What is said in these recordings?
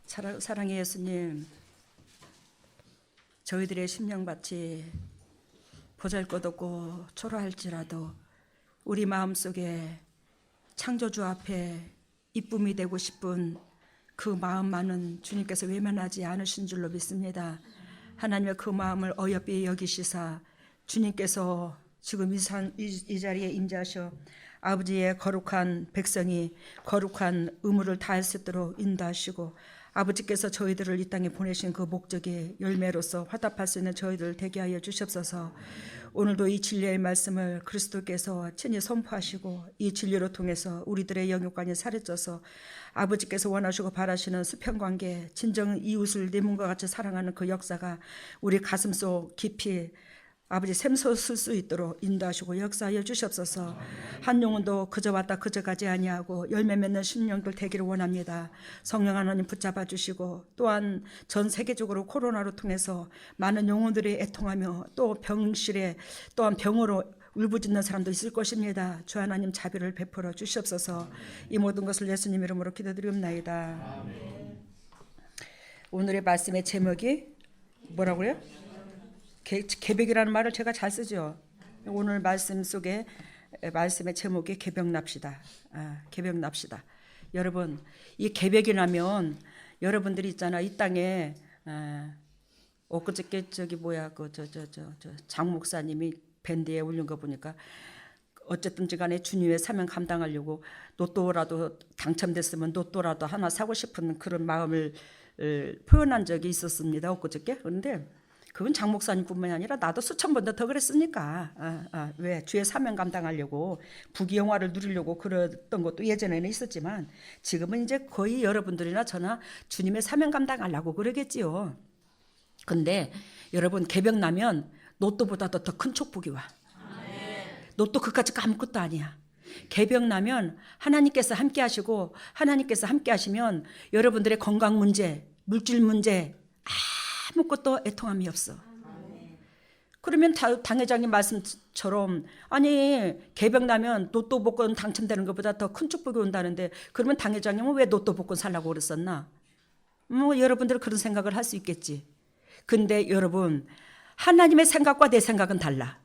사랑의 예수님, 저희들의 심령밭이 보잘것없고 초라할지라도 우리 마음속에 창조주 앞에 이쁨이 되고 싶은 그 마음만은 주님께서 외면하지 않으신 줄로 믿습니다. 하나님의 그 마음을 어여삐 여기시사 주님께서 지금 이 자리에 임재하셔 아버지의 거룩한 백성이 거룩한 의무를 다할 수 있도록 인도하시고, 아버지께서 저희들을 이 땅에 보내신 그 목적의 열매로서 화답할 수 있는 저희들을 되게 하여 주시옵소서. 오늘도 이 진리의 말씀을 그리스도께서 친히 선포하시고 이 진리로 통해서 우리들의 영육관이 사려져서 아버지께서 원하시고 바라시는 수평관계, 진정 이웃을 내 몸과 같이 사랑하는 그 역사가 우리 가슴속 깊이 아버지 샘솟을 수 있도록 인도하시고 역사하여 주시옵소서. 한 영혼도 그저 왔다 그저 가지 아니하고 열매 맺는 심령들 되기를 원합니다. 성령 하나님 붙잡아 주시고, 또한 전 세계적으로 코로나로 통해서 많은 영혼들이 애통하며 또 병실에 또한 병으로 울부짖는 사람도 있을 것입니다. 주 하나님 자비를 베풀어 주시옵소서. 이 모든 것을 예수님 이름으로 기도드리옵나이다. 오늘의 말씀의 제목이 뭐라고요? 개벽이라는 말을 제가 잘 쓰죠. 오늘 말씀 속에 말씀의 제목이 개벽납시다. 개벽납시다. 여러분, 이 개벽이 나면 여러분들이 있잖아, 이 땅에 엊그저께 장 목사님이 밴드에 올린 거 보니까 어쨌든지 간에 주님의 사명 감당하려고 로또라도 당첨됐으면 로또라도 하나 사고 싶은 그런 마음을 표현한 적이 있었습니다, 엊그저께. 그런데 그건 장 목사님뿐만이 아니라 나도 수천 번 더 그랬으니까. 왜? 주의 사명 감당하려고 부귀영화를 누리려고 그랬던 것도 예전에는 있었지만 지금은 이제 거의 여러분들이나 저나 주님의 사명 감당하려고 그러겠지요. 근데 여러분, 개벽 나면 로또보다도 더 큰 축복이 와. 로또 그까짓 거 아무것도 아니야. 개벽 나면 하나님께서 함께 하시고, 하나님께서 함께 하시면 여러분들의 건강 문제, 물질 문제 아무것도 애통함이 없어. 그러면 당 회장님 말씀처럼, 아니 개벽 나면 로또 복권 당첨되는 것보다 더 큰 축복이 온다는데, 그러면 당 회장님은 왜 로또 복권 살라고 그랬었나? 여러분들은 그런 생각을 할 수 있겠지. 근데 여러분, 하나님의 생각과 내 생각은 달라.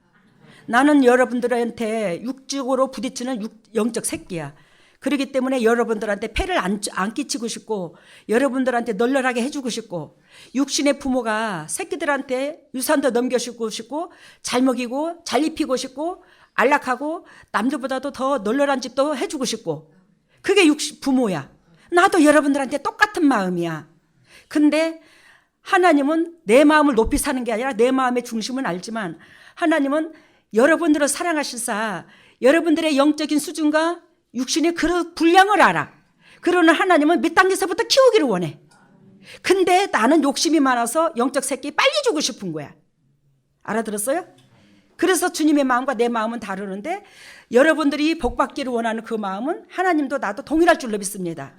나는 여러분들한테 육적으로 부딪히는 영적 새끼야. 그렇기 때문에 여러분들한테 폐를 안 끼치고 싶고, 여러분들한테 널널하게 해주고 싶고, 육신의 부모가 새끼들한테 유산도 넘겨주고 싶고, 잘 먹이고 잘 입히고 싶고, 안락하고 남들보다도 더 널널한 집도 해주고 싶고, 그게 부모야. 나도 여러분들한테 똑같은 마음이야. 근데 하나님은 내 마음을 높이 사는 게 아니라 내 마음의 중심은 알지만, 하나님은 여러분들을 사랑하실사 여러분들의 영적인 수준과 육신의 그 분량을 알아. 그러는 하나님은 밑 단계에서부터 키우기를 원해. 근데 나는 욕심이 많아서 영적 새끼 빨리 주고 싶은 거야. 알아들었어요? 그래서 주님의 마음과 내 마음은 다르는데, 여러분들이 복받기를 원하는 그 마음은 하나님도 나도 동일할 줄로 믿습니다.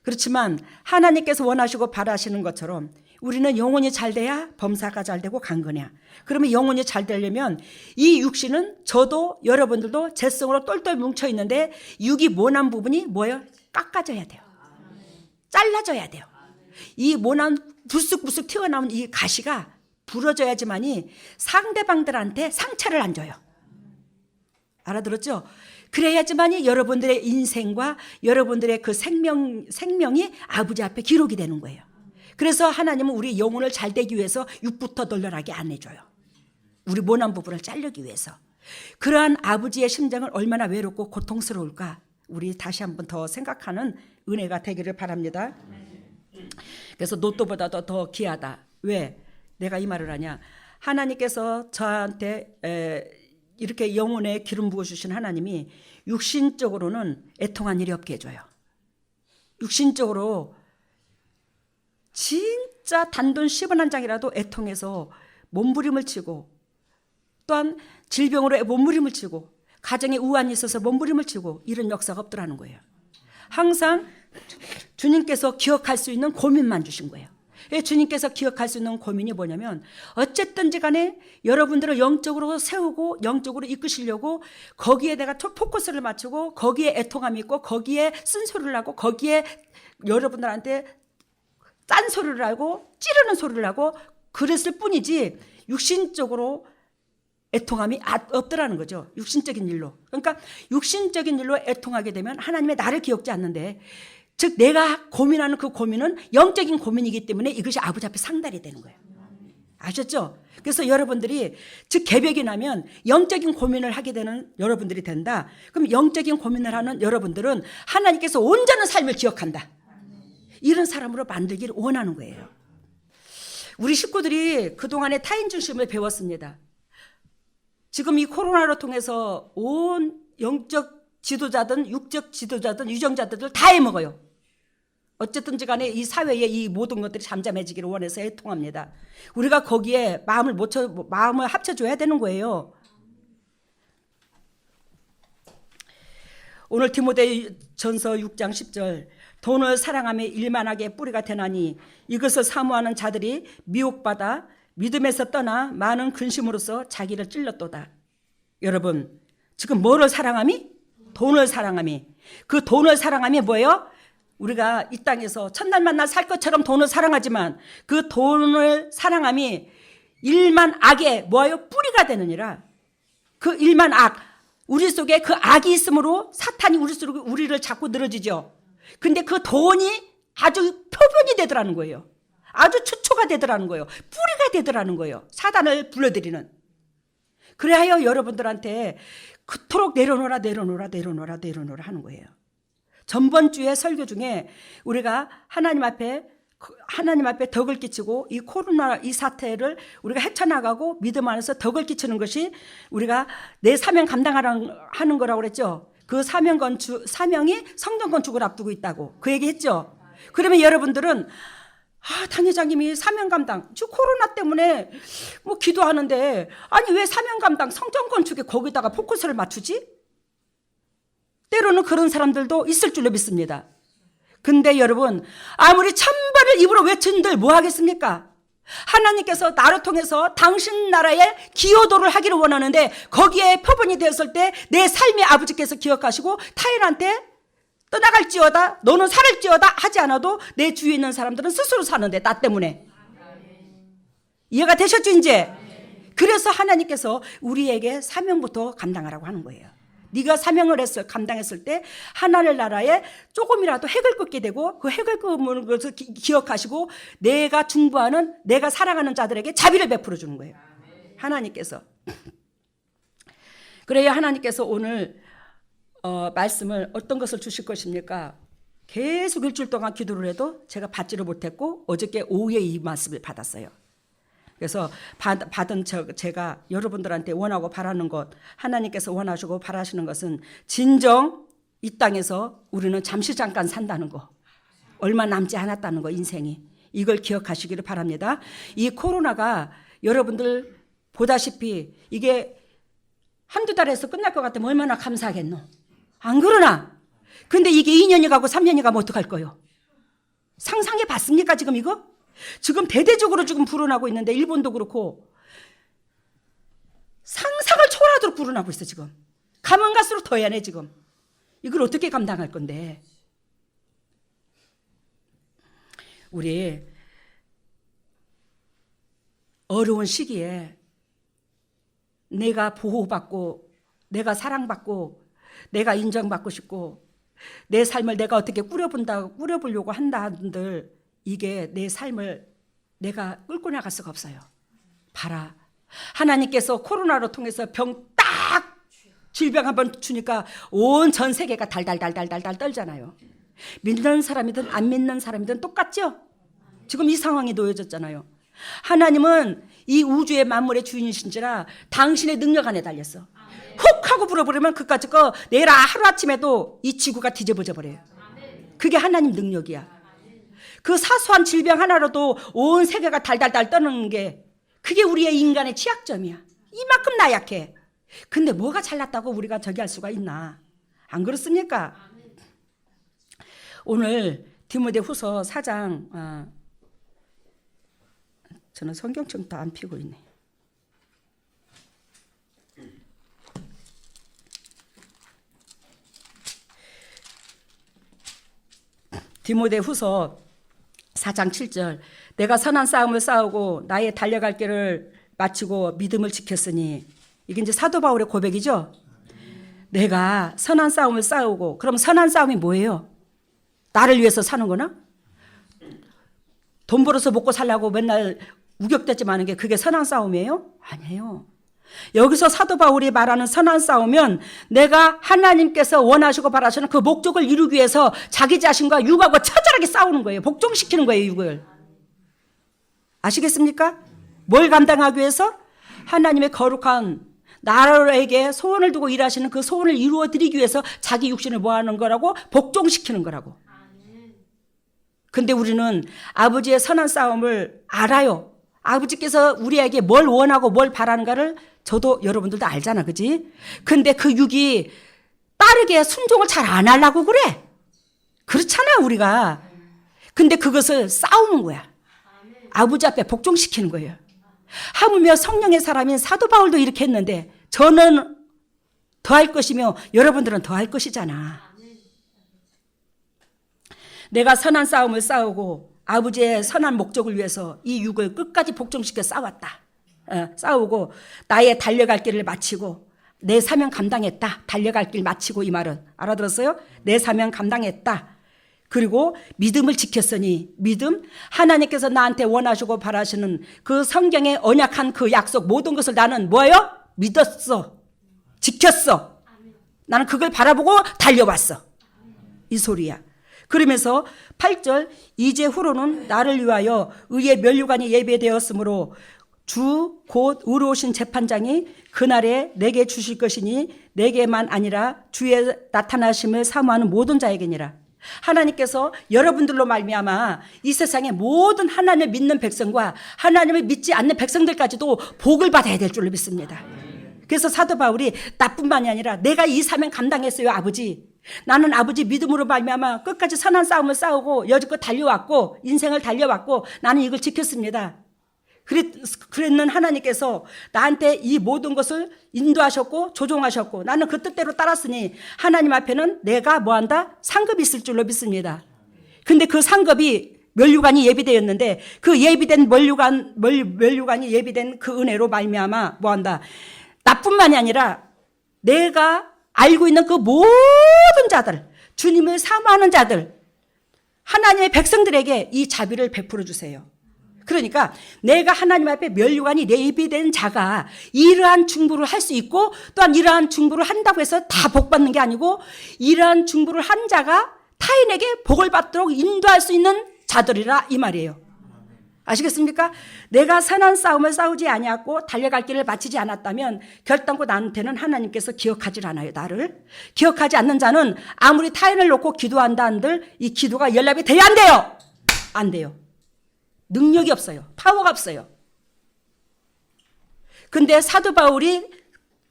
그렇지만 하나님께서 원하시고 바라시는 것처럼 우리는 영혼이 잘 돼야 범사가 잘 되고 강건해야. 그러면 영혼이 잘 되려면 이 육신은 저도 여러분들도 재성으로 똘똘 뭉쳐 있는데, 육이 모난 부분이 뭐예요? 깎아져야 돼요. 잘라져야 돼요. 이 모난 불쑥불쑥 튀어나온 이 가시가 부러져야지만이 상대방들한테 상처를 안 줘요. 알아들었죠? 그래야지만이 여러분들의 인생과 여러분들의 그 생명이 아버지 앞에 기록이 되는 거예요. 그래서 하나님은 우리 영혼을 잘 되기 위해서 육부터 널널하게 안 해줘요. 우리 모난 부분을 자르기 위해서. 그러한 아버지의 심정을 얼마나 외롭고 고통스러울까, 우리 다시 한번 더 생각하는 은혜가 되기를 바랍니다. 그래서 로또보다도 더 귀하다. 왜 내가 이 말을 하냐? 하나님께서 저한테 이렇게 영혼에 기름 부어주신 하나님이 육신적으로는 애통한 일이 없게 해줘요. 육신적으로 진짜 단돈 10원 한 장이라도 애통해서 몸부림을 치고, 또한 질병으로 몸부림을 치고, 가정에 우환이 있어서 몸부림을 치고, 이런 역사가 없더라는 거예요. 항상 주님께서 기억할 수 있는 고민만 주신 거예요. 주님께서 기억할 수 있는 고민이 뭐냐면, 어쨌든지 간에 여러분들을 영적으로 세우고 영적으로 이끄시려고 거기에 내가 포커스를 맞추고 거기에 애통함이 있고 거기에 쓴소리를 하고 거기에 여러분들한테 짠소리를 하고 찌르는 소리를 하고 그랬을 뿐이지 육신적으로 애통함이 없더라는 거죠. 육신적인 일로. 그러니까 육신적인 일로 애통하게 되면 하나님의 나를 기억지 않는데, 즉 내가 고민하는 그 고민은 영적인 고민이기 때문에 이것이 아버지 앞에 상달이 되는 거예요. 아셨죠? 그래서 여러분들이 즉 계백이 나면 영적인 고민을 하게 되는 여러분들이 된다. 그럼 영적인 고민을 하는 여러분들은 하나님께서 온전한 삶을 기억한다. 이런 사람으로 만들기를 원하는 거예요. 우리 식구들이 그동안에 타인 중심을 배웠습니다. 지금 이 코로나로 통해서 온 영적 지도자든 육적 지도자든 유정자들을 다 해먹어요. 어쨌든지 간에 이 사회의 이 모든 것들이 잠잠해지기를 원해서 애통합니다. 우리가 거기에 마음을 합쳐줘야 되는 거예요. 오늘 디모데전서 6장 10절, 돈을 사랑하며 일만하게 뿌리가 되나니 이것을 사모하는 자들이 미혹받아 믿음에서 떠나 많은 근심으로써 자기를 찔렀도다. 여러분, 지금 뭐를 사랑함이? 돈을 사랑함이. 그 돈을 사랑함이 뭐예요? 우리가 이 땅에서 첫날 만날 살 것처럼 돈을 사랑하지만 그 돈을 사랑함이 일만 악의 뭐예요? 뿌리가 되느니라. 그 일만 악, 우리 속에 그 악이 있으므로 사탄이 우리를 자꾸 늘어지죠. 근데 그 돈이 아주 표본이 되더라는 거예요. 아주 추초가 되더라는 거예요. 뿌리가 되더라는 거예요. 사단을 불러들이는. 그래야 여러분들한테 그토록 내려놓으라 하는 거예요. 전번 주에 설교 중에 우리가 하나님 앞에 덕을 끼치고 이 코로나 이 사태를 우리가 헤쳐나가고 믿음 안에서 덕을 끼치는 것이 우리가 내 사명 감당하는 거라고 그랬죠. 그 사명이 성전 건축을 앞두고 있다고 그 얘기했죠. 그러면 여러분들은 당 회장님이 사명 감당, 지금 코로나 때문에 뭐 기도하는데 아니 왜 사명 감당 성전 건축에 거기다가 포커스를 맞추지? 때로는 그런 사람들도 있을 줄로 믿습니다. 근데 여러분, 아무리 천번을 입으로 외친들 뭐 하겠습니까? 하나님께서 나를 통해서 당신 나라의 기여도를 하기를 원하는데 거기에 표본이 되었을 때 내 삶의 아버지께서 기억하시고 타인한테 떠나갈지어다 너는 살을지어다 하지 않아도 내 주위에 있는 사람들은 스스로 사는데 나 때문에. 이해가 되셨죠 이제? 그래서 하나님께서 우리에게 사명부터 감당하라고 하는 거예요. 네가 사명을 감당했을 때 하나님 나라에 조금이라도 획을 긋게 되고 그 획을 긋는 것을 기억하시고 내가 중보하는 내가 사랑하는 자들에게 자비를 베풀어 주는 거예요. 하나님께서. 그래야 하나님께서 오늘 말씀을 어떤 것을 주실 것입니까? 계속 일주일 동안 기도를 해도 제가 받지를 못했고 어저께 오후에 이 말씀을 받았어요. 그래서 받은 제가 여러분들한테 원하고 바라는 것, 하나님께서 원하시고 바라시는 것은 진정 이 땅에서 우리는 잠시 잠깐 산다는 거, 얼마 남지 않았다는 거, 인생이. 이걸 기억하시기를 바랍니다. 이 코로나가 여러분들 보다시피 이게 한두 달에서 끝날 것 같으면 얼마나 감사하겠노? 안 그러나? 근데 이게 2년이 가고 3년이 가면 어떡할 거요? 상상해 봤습니까 지금 이거? 지금 대대적으로 지금 불어나고 있는데 일본도 그렇고 상상을 초월하도록 불어나고 있어 지금. 가면 갈수록 더 해야 해 지금. 이걸 어떻게 감당할 건데. 우리 어려운 시기에 내가 보호받고 내가 사랑받고 내가 인정받고 싶고 내 삶을 내가 어떻게 꾸려보려고 한다들 이게 내 삶을 내가 끌고 나갈 수가 없어요. 봐라. 하나님께서 코로나로 통해서 질병 한번 주니까 온 전 세계가 달달달달달달 떨잖아요. 믿는 사람이든 안 믿는 사람이든 똑같죠? 지금 이 상황이 놓여졌잖아요. 하나님은 이 우주의 만물의 주인이신지라 당신의 능력 안에 달렸어. 훅 하고 불어버리면 그까짓 거 내일 하루아침에도 이 지구가 뒤집어져 버려요. 그게 하나님 능력이야. 그 사소한 질병 하나로도 온 세계가 달달달 떠는 게 그게 우리의 인간의 취약점이야. 이만큼 나약해. 근데 뭐가 잘났다고 우리가 저기 할 수가 있나? 안 그렇습니까? 오늘 디모데후서 4장 저는 성경책도 안 펴고 있네. 디모데후서 4장 7절 내가 선한 싸움을 싸우고 나의 달려갈 길을 마치고 믿음을 지켰으니 이게 이제 사도 바울의 고백이죠. 내가 선한 싸움을 싸우고 그럼 선한 싸움이 뭐예요? 나를 위해서 사는 거나? 돈 벌어서 먹고 살려고 맨날 우격대지 마는 게 그게 선한 싸움이에요? 아니에요. 여기서 사도 바울이 말하는 선한 싸움은 내가 하나님께서 원하시고 바라시는 그 목적을 이루기 위해서 자기 자신과 육하고 처절하게 싸우는 거예요. 복종시키는 거예요, 육을. 아시겠습니까? 뭘 감당하기 위해서? 하나님의 거룩한 나라에게 소원을 두고 일하시는 그 소원을 이루어 드리기 위해서 자기 육신을 모아놓은 거라고 복종시키는 거라고. 근데 우리는 아버지의 선한 싸움을 알아요. 아버지께서 우리에게 뭘 원하고 뭘 바라는가를 저도 여러분들도 알잖아, 그지? 근데 그 육이 빠르게 순종을 잘 안 하려고 그래. 그렇잖아, 우리가. 근데 그것을 싸우는 거야. 아버지 앞에 복종시키는 거예요. 하물며 성령의 사람인 사도 바울도 이렇게 했는데 저는 더할 것이며 여러분들은 더할 것이잖아. 내가 선한 싸움을 싸우고 아버지의 선한 목적을 위해서 이 육을 끝까지 복종시켜 싸웠다. 싸우고 나의 달려갈 길을 마치고 내 사명 감당했다. 달려갈 길 마치고 이 말은 알아들었어요? 내 사명 감당했다. 그리고 믿음을 지켰으니 믿음 하나님께서 나한테 원하시고 바라시는 그 성경에 언약한 그 약속 모든 것을 나는 뭐예요? 믿었어. 지켰어. 나는 그걸 바라보고 달려왔어. 이 소리야. 그러면서 8절 이제 후로는 나를 위하여 의의 면류관이 예배되었으므로 주 곧 의로우신 재판장이 그날에 내게 주실 것이니 내게만 아니라 주의 나타나심을 사모하는 모든 자에게니라. 하나님께서 여러분들로 말미암아 이 세상의 모든 하나님을 믿는 백성과 하나님을 믿지 않는 백성들까지도 복을 받아야 될 줄로 믿습니다. 그래서 사도 바울이 나뿐만이 아니라 내가 이 사명 감당했어요, 아버지. 나는 아버지 믿음으로 말미암아 끝까지 선한 싸움을 싸우고 여지껏 달려왔고 인생을 달려왔고 나는 이걸 지켰습니다. 그랬는 하나님께서 나한테 이 모든 것을 인도하셨고 조종하셨고 나는 그 뜻대로 따랐으니 하나님 앞에는 내가 뭐한다? 상급이 있을 줄로 믿습니다. 근데 그 상급이 면류관이 예비되었는데 그 예비된 면류관이 예비된 그 은혜로 말미암아 뭐한다? 나뿐만이 아니라 내가 알고 있는 그 모든 자들, 주님을 사모하는 자들, 하나님의 백성들에게 이 자비를 베풀어 주세요. 그러니까 내가 하나님 앞에 면류관이 예비된 자가 이러한 중보를 할 수 있고 또한 이러한 중보를 한다고 해서 다 복 받는 게 아니고 이러한 중보를 한 자가 타인에게 복을 받도록 인도할 수 있는 자들이라 이 말이에요. 아시겠습니까? 내가 선한 싸움을 싸우지 아니하고 달려갈 길을 마치지 않았다면 결단코 나한테는 하나님께서 기억하지 않아요. 나를 기억하지 않는 자는 아무리 타인을 놓고 기도한다 한들 이 기도가 연락이 돼야 안 돼요. 안 돼요. 능력이 없어요. 파워가 없어요. 근데 사도 바울이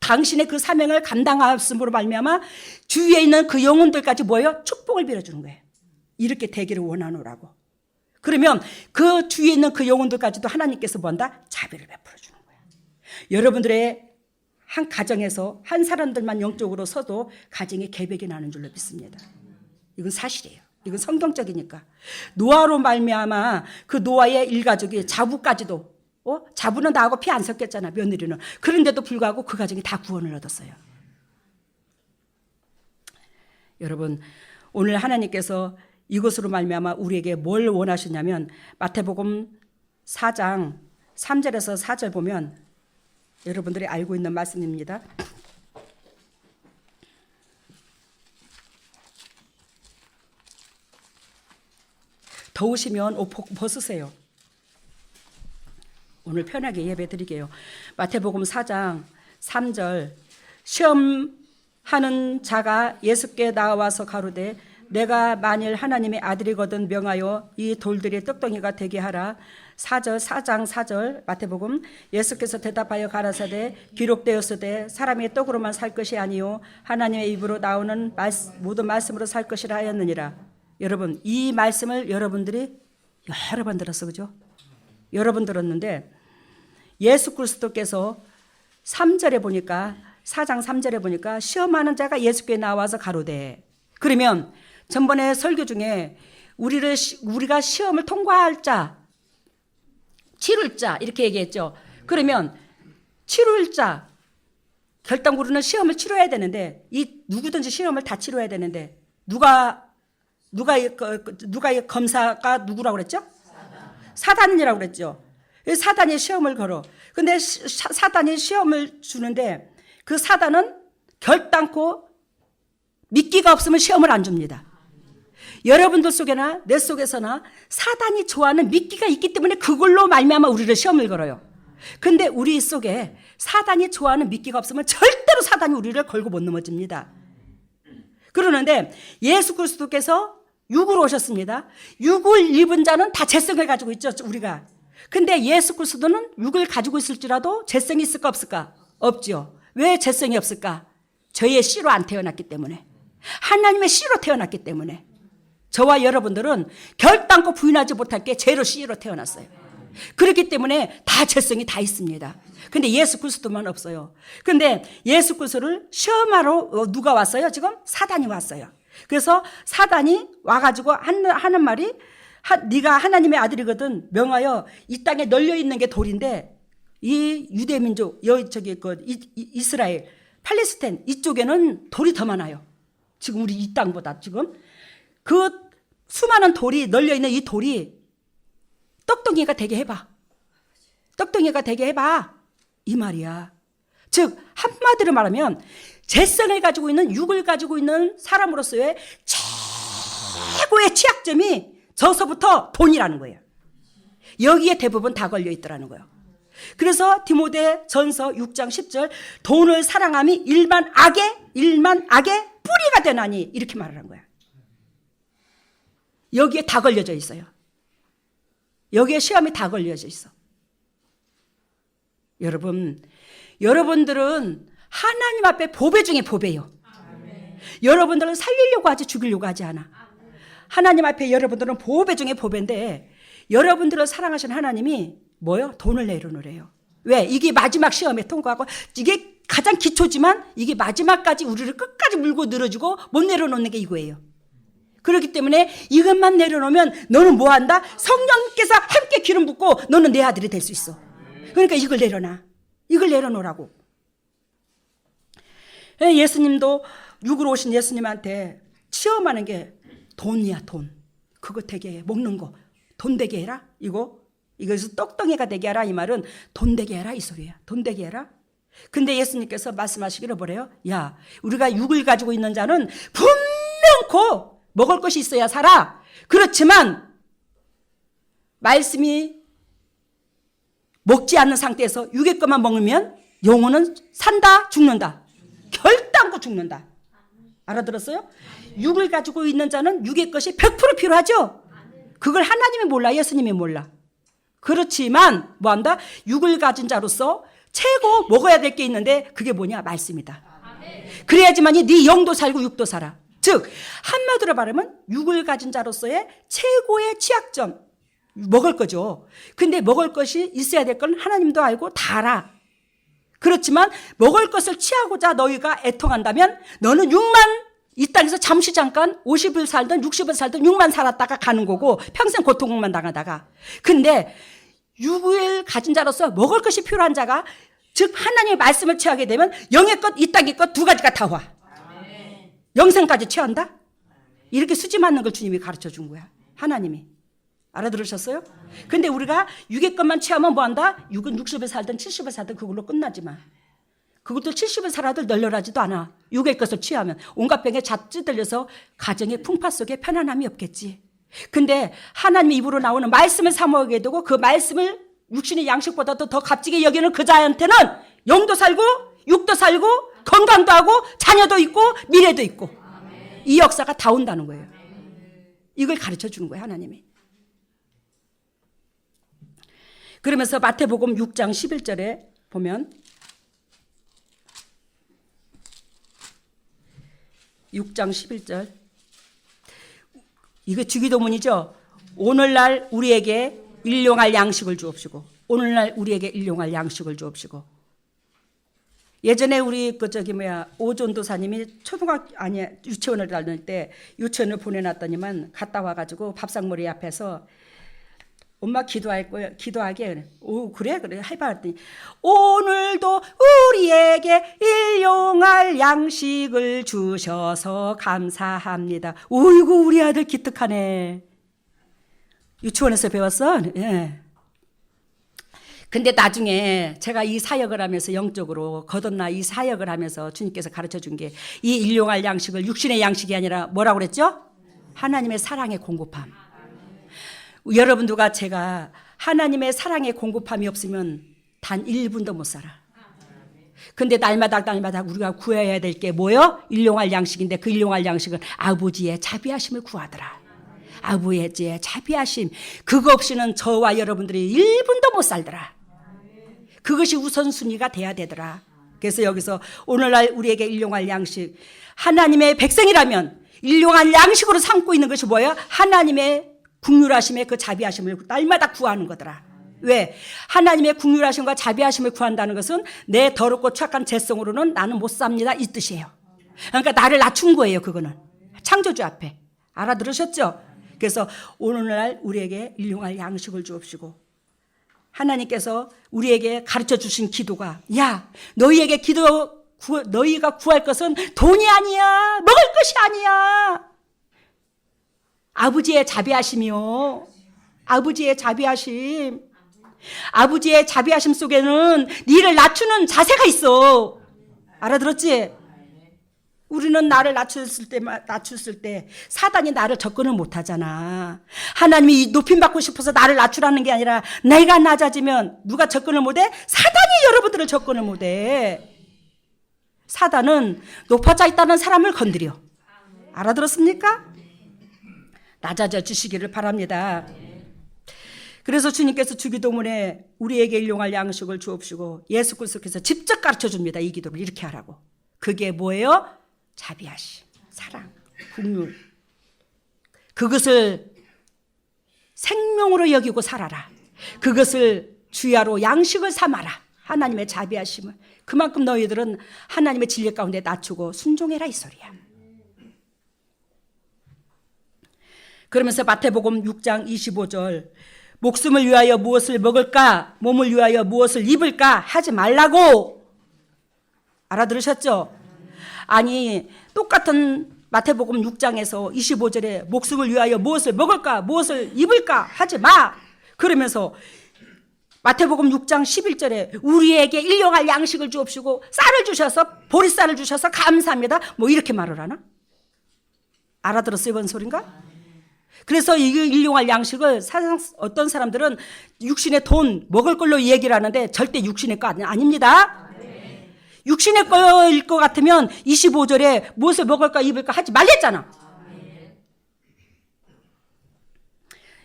당신의 그 사명을 감당하였음으로 말미암아 주위에 있는 그 영혼들까지 뭐예요? 축복을 빌어주는 거예요. 이렇게 되기를 원하노라고. 그러면 그 주위에 있는 그 영혼들까지도 하나님께서 뭔다? 자비를 베풀어 주는 거예요. 여러분들의 한 가정에서 한 사람들만 영적으로 서도 가정에 계백이 나는 줄로 믿습니다. 이건 사실이에요. 이건 성경적이니까. 노아로 말미암아 그 노아의 일가족이 자부까지도 자부는 나하고 피 안 섞였잖아, 며느리는. 그런데도 불구하고 그 가정이 다 구원을 얻었어요. 여러분, 오늘 하나님께서 이것으로 말미암아 우리에게 뭘 원하셨냐면 마태복음 4장 3절에서 4절 보면 여러분들이 알고 있는 말씀입니다. 더우시면 옷 벗으세요. 오늘 편하게 예배 드리게요. 마태복음 4장 3절 시험하는 자가 예수께 나와서 가로되 내가 만일 하나님의 아들이거든 명하여 이 돌들이 떡덩이가 되게 하라. 4장 4절 마태복음 예수께서 대답하여 가라사대 기록되었으되 사람이 떡으로만 살 것이 아니요 하나님의 입으로 나오는 모든 말씀으로 살 것이라 하였느니라. 여러분 이 말씀을 여러분들이 여러 번 들었어, 그죠? 여러 번 들었는데 예수 그리스도께서 3절에 보니까 4장 3절에 보니까 시험하는 자가 예수께 나와서 가로되 그러면 전번에 설교 중에 우리가 시험을 통과할 자, 치룰 자 이렇게 얘기했죠. 그러면 치룰 자, 결단으로는 시험을 치러야 되는데 이 누구든지 시험을 다 치러야 되는데 누가 검사가 누구라고 그랬죠? 사단이라고 그랬죠. 사단이 시험을 걸어. 근데 사단이 시험을 주는데 그 사단은 결단코 미끼가 없으면 시험을 안 줍니다. 여러분들 속에나 내 속에서나 사단이 좋아하는 미끼가 있기 때문에 그걸로 말미암아 우리를 시험을 걸어요. 근데 우리 속에 사단이 좋아하는 미끼가 없으면 절대로 사단이 우리를 걸고 못 넘어집니다. 그러는데 예수 그리스도께서 육으로 오셨습니다. 육을 입은 자는 다 재성을 가지고 있죠, 우리가. 근데 예수 그리스도는 육을 가지고 있을지라도 재성이 있을까 없을까? 없죠. 왜 재성이 없을까? 저의 씨로 안 태어났기 때문에. 하나님의 씨로 태어났기 때문에. 저와 여러분들은 결단코 부인하지 못할 게 죄로 씨로 태어났어요. 그렇기 때문에 다 재성이 다 있습니다. 근데 예수 그리스도만 없어요. 근데 예수 그리스도를 시험하러 누가 왔어요? 지금 사단이 왔어요. 그래서 사단이 와가지고 하는 말이 네가 하나님의 아들이거든 명하여 이 땅에 널려 있는 게 돌인데 이 유대민족 이스라엘 팔레스타인 이쪽에는 돌이 더 많아요. 지금 우리 이 땅보다 지금 그 수많은 돌이 널려 있는 이 돌이 떡덩이가 되게 해봐. 떡덩이가 되게 해봐. 이 말이야. 즉 한마디로 말하면 재성을 가지고 있는 육을 가지고 있는 사람으로서의 최고의 취약점이 저서부터 돈이라는 거예요. 여기에 대부분 다 걸려 있더라는 거예요. 그래서 디모데 전서 6장 10절 돈을 사랑함이 일만 악의 뿌리가 되나니 이렇게 말을 한 거야. 여기에 다 걸려져 있어요. 여기에 시험이 다 걸려져 있어. 여러분들은 하나님 앞에 보배 중에 보배요. 여러분들은 살리려고 하지 죽이려고 하지 않아. 하나님 앞에 여러분들은 보배 중에 보배인데 여러분들을 사랑하신 하나님이 뭐요? 돈을 내려놓으래요. 왜? 이게 마지막 시험에 통과하고 이게 가장 기초지만 이게 마지막까지 우리를 끝까지 물고 늘어주고 못 내려놓는 게 이거예요. 그렇기 때문에 이것만 내려놓으면 너는 뭐 한다? 성령께서 함께 기름 붓고 너는 내 아들이 될 수 있어. 그러니까 이걸 내려놔. 이걸 내려놓으라고. 예수님도 육으로 오신 예수님한테 시험하는 게 돈이야, 돈. 그거 되게 해. 먹는 거. 돈 되게 해라. 이것을 떡덩이가 되게 하라. 이 말은 돈 되게 해라. 이 소리야. 돈 되게 해라. 근데 예수님께서 말씀하시기를 뭐래요? 야, 우리가 육을 가지고 있는 자는 분명코 먹을 것이 있어야 살아. 그렇지만 말씀이 먹지 않는 상태에서 육의 것만 먹으면 영혼은 산다, 죽는다. 결단코 죽는다. 알아들었어요? 육을 가지고 있는 자는 육의 것이 100% 필요하죠? 그걸 하나님이 몰라, 예수님이 몰라. 그렇지만 뭐한다? 육을 가진 자로서 최고 먹어야 될 게 있는데 그게 뭐냐? 말씀이다. 그래야지만이 네 영도 살고 육도 살아. 즉 한마디로 말하면 육을 가진 자로서의 최고의 취약점, 먹을 거죠. 근데 먹을 것이 있어야 될 건 하나님도 알고 다 알아. 그렇지만 먹을 것을 취하고자 너희가 애통한다면 너는 6만 이 땅에서 잠시 잠깐 50을 살든 60을 살든 6만 살았다가 가는 거고 평생 고통만 당하다가. 근데 육을 가진 자로서 먹을 것이 필요한 자가 즉 하나님의 말씀을 취하게 되면 영의 것, 이 땅의 것 두 가지가 다 와. 영생까지 취한다? 이렇게 수지 맞는 걸 주님이 가르쳐 준 거야. 하나님이. 알아들으셨어요? 근데 우리가 육의 것만 취하면 뭐한다? 육은 60을 살든 70을 살든 그걸로 끝나지만 그것도 70을 살아도 널널하지도 않아. 육의 것을 취하면 온갖 병에 잣찌들려서 가정의 풍파 속에 편안함이 없겠지. 근데 하나님의 입으로 나오는 말씀을 사모하게 되고 그 말씀을 육신의 양식보다도 더 값지게 여기는 그 자한테는 영도 살고 육도 살고 건강도 하고 자녀도 있고 미래도 있고 이 역사가 다 온다는 거예요. 이걸 가르쳐 주는 거예요, 하나님이. 그러면서 마태복음 6장 11절에 보면 6장 11절 이거 주기도문이죠. 오늘날 우리에게 일용할 양식을 주옵시고 오늘날 우리에게 일용할 양식을 주옵시고 예전에 우리 오전도사님이 유치원을 다닐 때 유치원을 보내놨더니만 갔다 와가지고 밥상머리 앞에서 엄마 기도할 거야. 기도하게. 오, 그래 해봐. 했더니 오늘도 우리에게 일용할 양식을 주셔서 감사합니다. 어이구, 우리 아들 기특하네. 유치원에서 배웠어? 예. 근데 나중에 제가 이 사역을 하면서 영적으로 거듭나 이 사역을 하면서 주님께서 가르쳐 준 게 이 일용할 양식을 육신의 양식이 아니라 뭐라고 그랬죠? 하나님의 사랑의 공급함. 여러분 누가 제가 하나님의 사랑의 공급함이 없으면 단 1분도 못 살아. 근데 날마다 우리가 구해야 될 게 뭐요? 일용할 양식인데 그 일용할 양식은 아버지의 자비하심을 구하더라. 아버지의 자비하심. 그거 없이는 저와 여러분들이 1분도 못 살더라. 그것이 우선순위가 돼야 되더라. 그래서 여기서 오늘날 우리에게 일용할 양식, 하나님의 백성이라면 일용할 양식으로 삼고 있는 것이 뭐예요? 하나님의 긍휼하심의 그 자비하심을 날마다 구하는 거더라. 왜? 하나님의 긍휼하심과 자비하심을 구한다는 것은 내 더럽고 착한 죄성으로는 나는 못 삽니다, 이 뜻이에요. 그러니까 나를 낮춘 거예요. 그거는 창조주 앞에. 알아들으셨죠? 그래서 오늘날 우리에게 일용할 양식을 주옵시고, 하나님께서 우리에게 가르쳐 주신 기도가, 야, 너희가 구할 것은 돈이 아니야, 먹을 것이 아니야. 아버지의 자비하심이요. 아버지의 자비하심. 아버지의 자비하심 속에는 니를 낮추는 자세가 있어. 알아들었지? 우리는 나를 낮췄을 때 사단이 나를 접근을 못하잖아. 하나님이 높임받고 싶어서 나를 낮추라는 게 아니라 내가 낮아지면 누가 접근을 못해? 사단이 여러분들을 접근을 못해. 사단은 높아져 있다는 사람을 건드려. 알아들었습니까? 낮아져 주시기를 바랍니다. 그래서 주님께서 주기도문에 우리에게 일용할 양식을 주옵시고 예수 그리스도께서 직접 가르쳐 줍니다. 이 기도를 이렇게 하라고. 그게 뭐예요? 자비하심, 사랑, 긍휼. 그것을 생명으로 여기고 살아라. 그것을 주야로 양식을 삼아라. 하나님의 자비하심을. 그만큼 너희들은 하나님의 진리 가운데 낮추고 순종해라, 이 소리야. 그러면서 마태복음 6장 25절, 목숨을 위하여 무엇을 먹을까, 몸을 위하여 무엇을 입을까 하지 말라고. 알아들으셨죠? 아니, 똑같은 마태복음 6장에서 25절에 목숨을 위하여 무엇을 먹을까, 무엇을 입을까 하지 마. 그러면서 마태복음 6장 11절에 우리에게 일용할 양식을 주옵시고 쌀을 주셔서, 보리쌀을 주셔서 감사합니다. 뭐 이렇게 말을 하나? 알아들었어요? 뭔 소린가? 그래서 이 일용할 양식을 어떤 사람들은 육신의 돈, 먹을 걸로 얘기를 하는데 절대 육신의 거 아닙니다. 육신의 거일 것 같으면 25절에 무엇을 먹을까 입을까 하지 말랬잖아.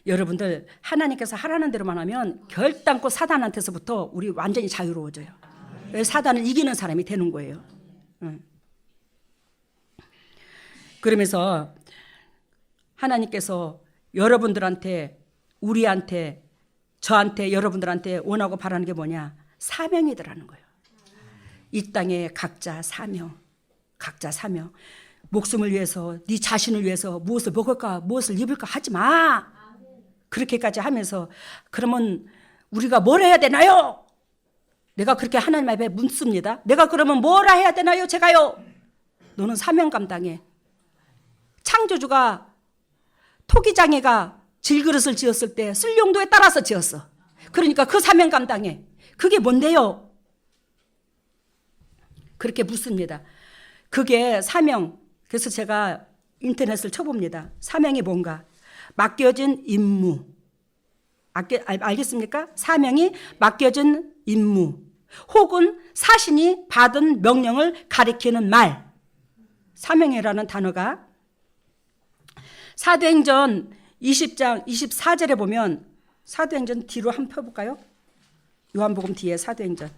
여러분들, 하나님께서 하라는 대로만 하면 결단코 사단한테서부터 우리 완전히 자유로워져요. 사단을 이기는 사람이 되는 거예요. 그러면서 하나님께서 여러분들한테, 우리한테, 저한테, 여러분들한테 원하고 바라는 게 뭐냐? 사명이더라는 거예요. 이 땅에 각자 사명. 목숨을 위해서, 네 자신을 위해서 무엇을 먹을까, 무엇을 입을까 하지 마. 그렇게까지 하면서, 그러면 우리가 뭘 해야 되나요? 내가 그렇게 하나님 앞에 묻습니다. 내가 그러면 뭘 해야 되나요? 제가요. 너는 사명 감당해. 창조주가, 토기장애가 질그릇을 지었을 때 쓸 용도에 따라서 지었어. 그러니까 그 사명 감당해. 그게 뭔데요? 그렇게 묻습니다. 그게 사명. 그래서 제가 인터넷을 쳐봅니다. 사명이 뭔가? 맡겨진 임무. 알겠습니까? 사명이 맡겨진 임무. 혹은 사신이 받은 명령을 가리키는 말. 사명이라는 단어가 사도행전 20장 24절에 보면, 사도행전 뒤로 한번 펴볼까요? 요한복음 뒤에 사도행전.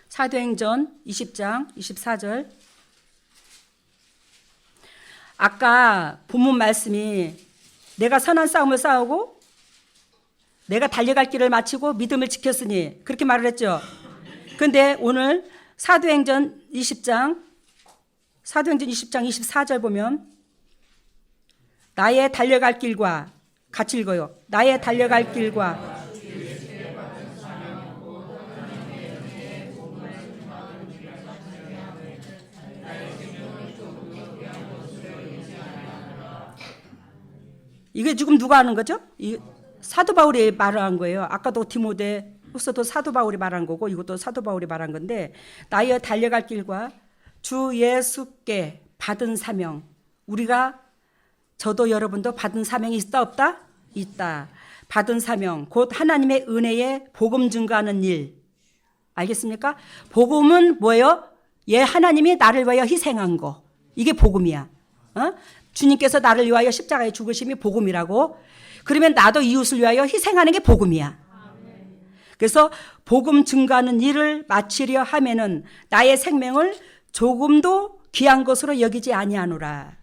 사도행전 20장 24절. 아까 본문 말씀이 내가 선한 싸움을 싸우고 내가 달려갈 길을 마치고 믿음을 지켰으니 그렇게 말을 했죠. 그런데 오늘 사도행전 20장 24절 보면 나의 달려갈 길과 같이 읽어요. 나의 달려갈 길과 이게 지금 누가 하는 거죠? 사도 바울이 말한 거예요. 아까도 디모데후서도 사도 바울이 말한 거고 이것도 사도 바울이 말한 건데 나의 달려갈 길과 주 예수께 받은 사명, 우리가 저도 여러분도 받은 사명이 있다 없다? 있다. 받은 사명 곧 하나님의 은혜에 복음 증거하는 일. 알겠습니까? 복음은 뭐예요? 하나님이 나를 위하여 희생한 거. 이게 복음이야. 주님께서 나를 위하여 십자가에 죽으심이 복음이라고. 그러면 나도 이웃을 위하여 희생하는 게 복음이야. 그래서 복음 증거하는 일을 마치려 하면은 나의 생명을 조금도 귀한 것으로 여기지 아니하노라.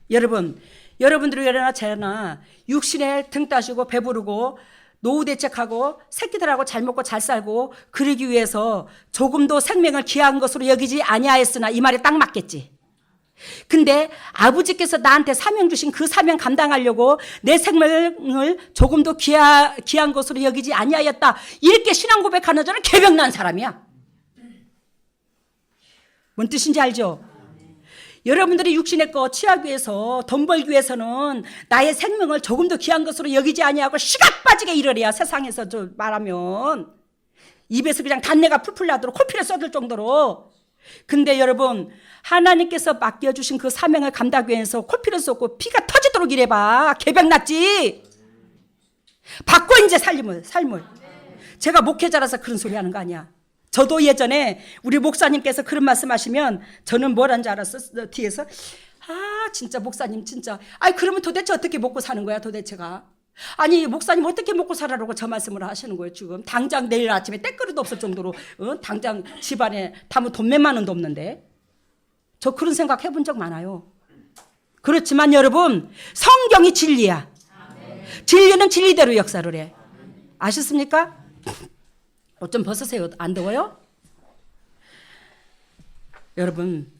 여러분들이나 저나 육신에 등 따시고 배부르고 노후 대책하고 새끼들하고 잘 먹고 잘 살고 그러기 위해서 조금도 생명을 귀한 것으로 여기지 아니하였으나 이 말에 딱 맞겠지. 근데 아버지께서 나한테 사명 주신 그 사명 감당하려고 내 생명을 조금도 귀한 것으로 여기지 아니하였다. 이렇게 신앙 고백하는 자는 개병난 사람이야. 뭔 뜻인지 알죠? 여러분들이 육신의 거 취하기 위해서 돈 벌기 위해서는 나의 생명을 조금도 귀한 것으로 여기지 아니하고 시각 빠지게 이러랴. 세상에서 말하면 입에서 그냥 단내가 풀풀 나도록 코피를 쏟을 정도로. 근데 여러분 하나님께서 맡겨주신 그 사명을 감당하기 위해서 코피를 쏟고 피가 터지도록 일해봐. 개병났지. 바꿔 이제 삶을. 제가 목회자라서 그런 소리 하는 거 아니야. 저도 예전에 우리 목사님께서 그런 말씀하시면 저는 뭘 한 줄 알았어? 뒤에서 진짜 목사님 진짜 그러면 도대체 어떻게 먹고 사는 거야 도대체가. 아니 목사님 어떻게 먹고 살아라고 저 말씀을 하시는 거예요. 지금 당장 내일 아침에 떼그릇도 없을 정도로 당장 집안에 담은 돈 몇만 원도 없는데. 저 그런 생각 해본 적 많아요. 그렇지만 여러분 성경이 진리야. 진리는 진리대로 역사를 해. 아셨습니까? 옷 좀 벗으세요. 안 더워요? 여러분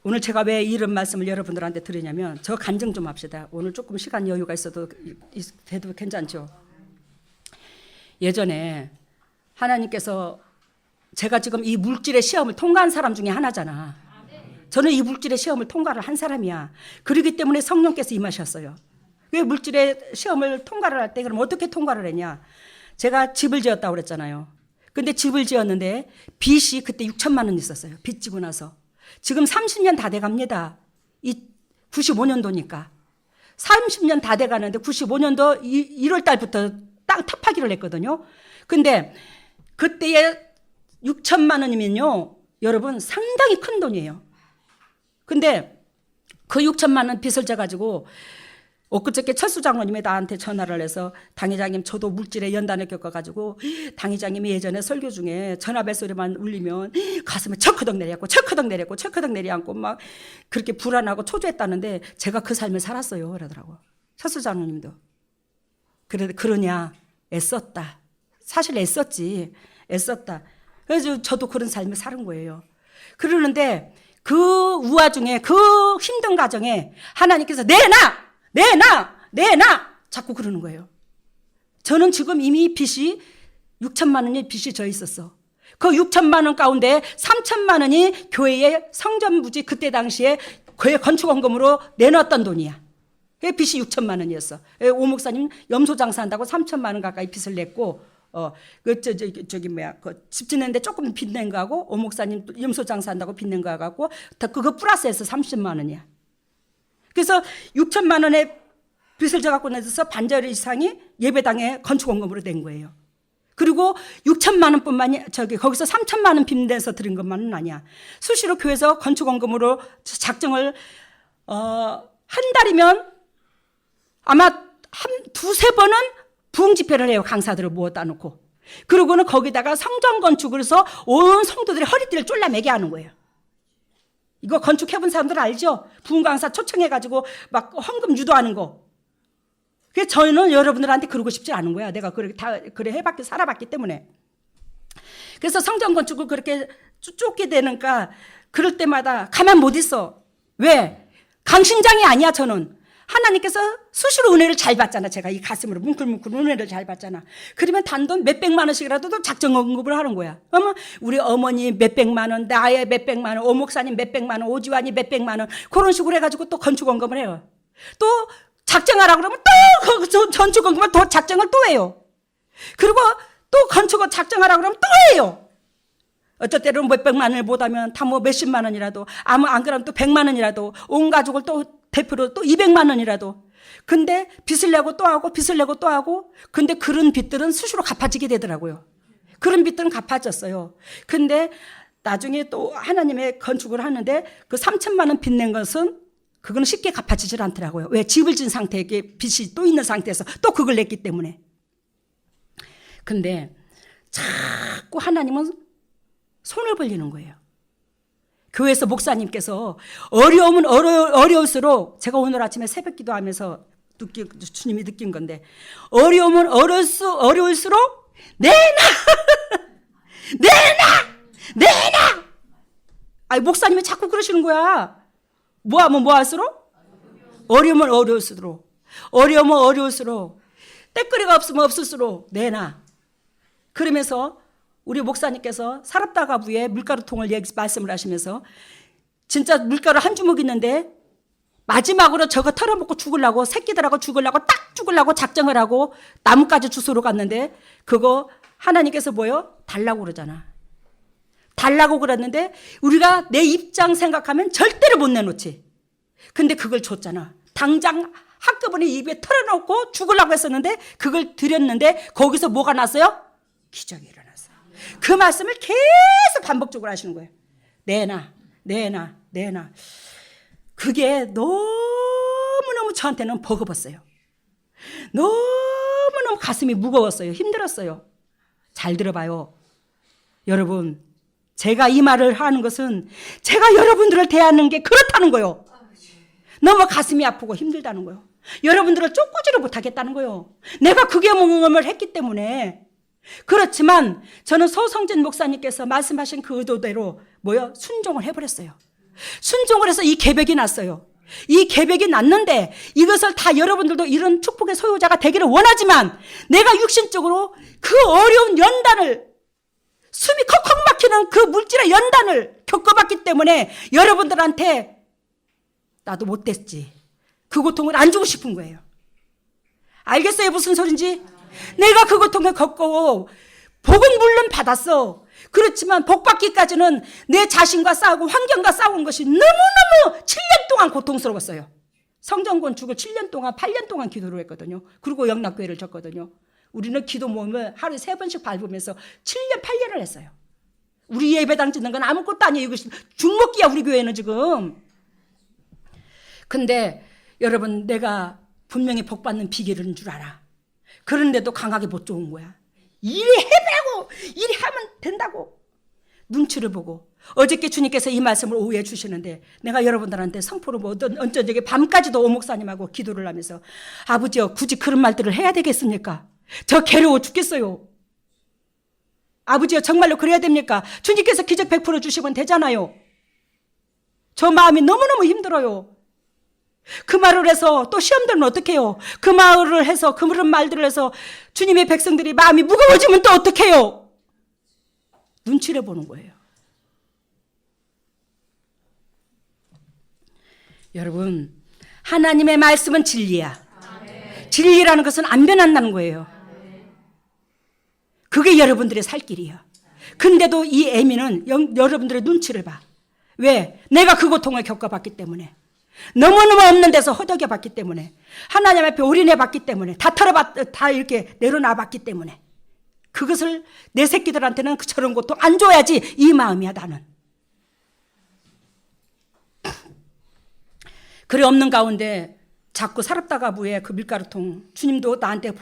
오늘 제가 왜 이런 말씀을 여러분들한테 드리냐면 저 간증 좀 합시다. 오늘 조금 시간 여유가 있어도 돼도 괜찮죠? 예전에 하나님께서 제가 지금 이 물질의 시험을 통과한 사람 중에 하나잖아. 저는 이 물질의 시험을 통과를 한 사람이야. 그렇기 때문에 성령께서 임하셨어요. 왜 물질의 시험을 통과를 할 때 그럼 어떻게 통과를 했냐? 제가 집을 지었다고 그랬잖아요. 근데 집을 지었는데 빚이 그때 6천만 원 있었어요. 빚 지고 나서. 지금 30년 다 돼갑니다. 95년도니까. 30년 다 돼가는데 95년도 1월 달부터 땅 탑하기를 했거든요. 근데 그때의 6천만 원이면요. 여러분 상당히 큰 돈이에요. 근데 그 6천만 원 빚을 져가지고 엊그저께 철수 장로님이 나한테 전화를 해서 당 회장님 저도 물질의 연단을 겪어가지고 당 회장님이 예전에 설교 중에 전화벨 소리만 울리면 가슴에 철커덕 내려앉고 막 그렇게 불안하고 초조했다는데 제가 그 삶을 살았어요 그러더라고. 철수 장로님도. 그러냐 애썼다. 사실 애썼다. 그래서 저도 그런 삶을 사는 거예요. 그러는데 그 우화중에 그 힘든 가정에 하나님께서 내놔 자꾸 그러는 거예요. 저는 지금 이미 빚이 6천만 원이 빚이 져 있었어. 그 6천만 원 가운데 3천만 원이 교회의 성전부지 그때 당시에 교회 건축원금으로 내놨던 돈이야. 그 빚이 6천만 원이었어. 오 목사님 염소 장사한다고 3천만 원 가까이 빚을 냈고 집 짓는데 조금 빚낸 거하고 오 목사님 염소 장사한다고 빚낸 거 갖고 그거 플러스해서 30만 원이야. 그래서 6천만 원의 빚을 져갖고 내서 반절 이상이 예배당에 건축원금으로 낸 거예요. 그리고 6천만 원뿐만이 거기서 3천만 원 빚내서 드린 것만은 아니야. 수시로 교회에서 건축원금으로 작정을 한 달이면 아마 두세 번은 부흥 집회를 해요. 강사들을 모았다 놓고. 그러고는 거기다가 성전 건축을 해서 온 성도들의 허리띠를 쫄라매게 하는 거예요. 이거 건축해본 사람들 알죠? 부흥강사 초청해가지고 막 헌금 유도하는 거. 그래서 저희는 여러분들한테 그러고 싶지 않은 거야. 내가 그래 해봤기 살아봤기 때문에. 그래서 성전 건축을 그렇게 쫓게 되니까 그럴 때마다 가만 못 있어. 왜? 강신장이 아니야 저는. 하나님께서 수시로 은혜를 잘 받잖아. 제가 이 가슴으로 뭉클뭉클 은혜를 잘 받잖아. 그러면 단돈 몇백만 원씩이라도 작정 언급을 하는 거야. 우리 어머니 몇백만 원, 나의 몇백만 원, 오목사님 몇백만 원, 오지환이 몇백만 원, 그런 식으로 해가지고 또 건축 언급을 해요. 또 작정하라 그러면 또 건축 언급을 또 작정을 또 해요. 그리고 또 건축을 작정하라 그러면 또 해요. 어쩔 때는 몇백만 원을 못하면 다 뭐 몇십만 원이라도, 안 그러면 또 100만 원이라도, 온 가족을 또 대표로 또 200만 원이라도. 근데 빚을 내고 또 하고 빚을 내고 또 하고. 근데 그런 빚들은 수시로 갚아지게 되더라고요. 그런 빚들은 갚아졌어요. 근데 나중에 또 하나님의 건축을 하는데 그 3천만 원 빚 낸 것은 그거는 쉽게 갚아지질 않더라고요. 왜? 집을 진 상태에 빚이 또 있는 상태에서 또 그걸 냈기 때문에. 근데 자꾸 하나님은 손을 벌리는 거예요. 교회에서 목사님께서 어려우면 어려울수록, 제가 오늘 아침에 새벽 기도하면서 주님이 느낀 건데, 어려우면 어려울수록 내놔 내놔. 아니 목사님이 자꾸 그러시는 거야. 뭐하면 뭐할수록? 어려우면 어려울수록 때거리가 없으면 없을수록 내놔. 그러면서 우리 목사님께서 사랍다가부에 물가루통을 말씀을 하시면서 진짜 물가루 한 주먹 있는데 마지막으로 저거 털어먹고 죽으려고, 새끼들하고 죽으려고 딱 죽으려고 작정을 하고 나뭇가지 주소로 갔는데 그거 하나님께서 뭐요? 달라고 그러잖아. 달라고 그랬는데 우리가 내 입장 생각하면 절대로 못 내놓지. 근데 그걸 줬잖아. 당장 한꺼번에 입에 털어놓고 죽으려고 했었는데 그걸 드렸는데 거기서 뭐가 났어요? 기적이 일어났어요. 그 말씀을 계속 반복적으로 하시는 거예요. 내놔. 그게 너무너무 저한테는 버거웠어요. 너무너무 가슴이 무거웠어요. 힘들었어요. 잘 들어봐요. 여러분, 제가 이 말을 하는 것은 제가 여러분들을 대하는 게 그렇다는 거예요. 너무 가슴이 아프고 힘들다는 거예요. 여러분들을 쫓고지를 못하겠다는 거예요. 내가 그 경험을 했기 때문에. 그렇지만 저는 소성진 목사님께서 말씀하신 그 의도대로 순종을 해버렸어요. 순종을 해서 이 계백이 났어요. 이 계백이 났는데 이것을 다 여러분들도 이런 축복의 소유자가 되기를 원하지만 내가 육신적으로 그 어려운 연단을, 숨이 컥컥 막히는 그 물질의 연단을 겪어봤기 때문에 여러분들한테 나도 못됐지, 그 고통을 안 주고 싶은 거예요. 알겠어요? 무슨 소린지? 내가 그 고통을 겪고 복은 물론 받았어. 그렇지만 복 받기까지는 내 자신과 싸우고 환경과 싸운 것이 너무너무 7년 동안 고통스러웠어요. 성전 건축을 7년 동안 8년 동안 기도를 했거든요. 그리고 영락교회를 졌거든요. 우리는 기도 모임을 하루에 3번씩 밟으면서 7년 8년을 했어요. 우리 예배당 짓는 건 아무것도 아니에요. 이거 죽먹기야 우리 교회는 지금. 근데 여러분, 내가 분명히 복 받는 비결인 줄 알아. 그런데도 강하게 못 좋은 거야. 이리 해보라고, 이리 하면 된다고. 눈치를 보고. 어저께 주님께서 이 말씀을 오후에 주시는데 내가 여러분들한테 선포로 어쩐저게 밤까지도 오목사님하고 기도를 하면서, 아버지요, 굳이 그런 말들을 해야 되겠습니까? 저 괴로워 죽겠어요. 아버지요, 정말로 그래야 됩니까? 주님께서 기적 100% 주시면 되잖아요. 저 마음이 너무너무 힘들어요. 그 말을 해서 또 시험들은 어떻게 해요? 그 말을 해서, 그런 말들을 해서 주님의 백성들이 마음이 무거워지면 또 어떻게 해요? 눈치를 보는 거예요. 여러분, 하나님의 말씀은 진리야. 아멘. 진리라는 것은 안 변한다는 거예요. 아멘. 그게 여러분들의 살 길이야. 근데도 이 애미는 여러분들의 눈치를 봐. 왜? 내가 그 고통을 겪어봤기 때문에. 너무너무 없는 데서 허덕여봤기 때문에, 하나님 앞에 올인해봤기 때문에, 다 이렇게 내려놔봤기 때문에, 그것을 내 새끼들한테는 저런 고통 안 줘야지, 이 마음이야 나는. 그래, 없는 가운데 자꾸 사랍다가부의 그 밀가루통, 주님도 나한테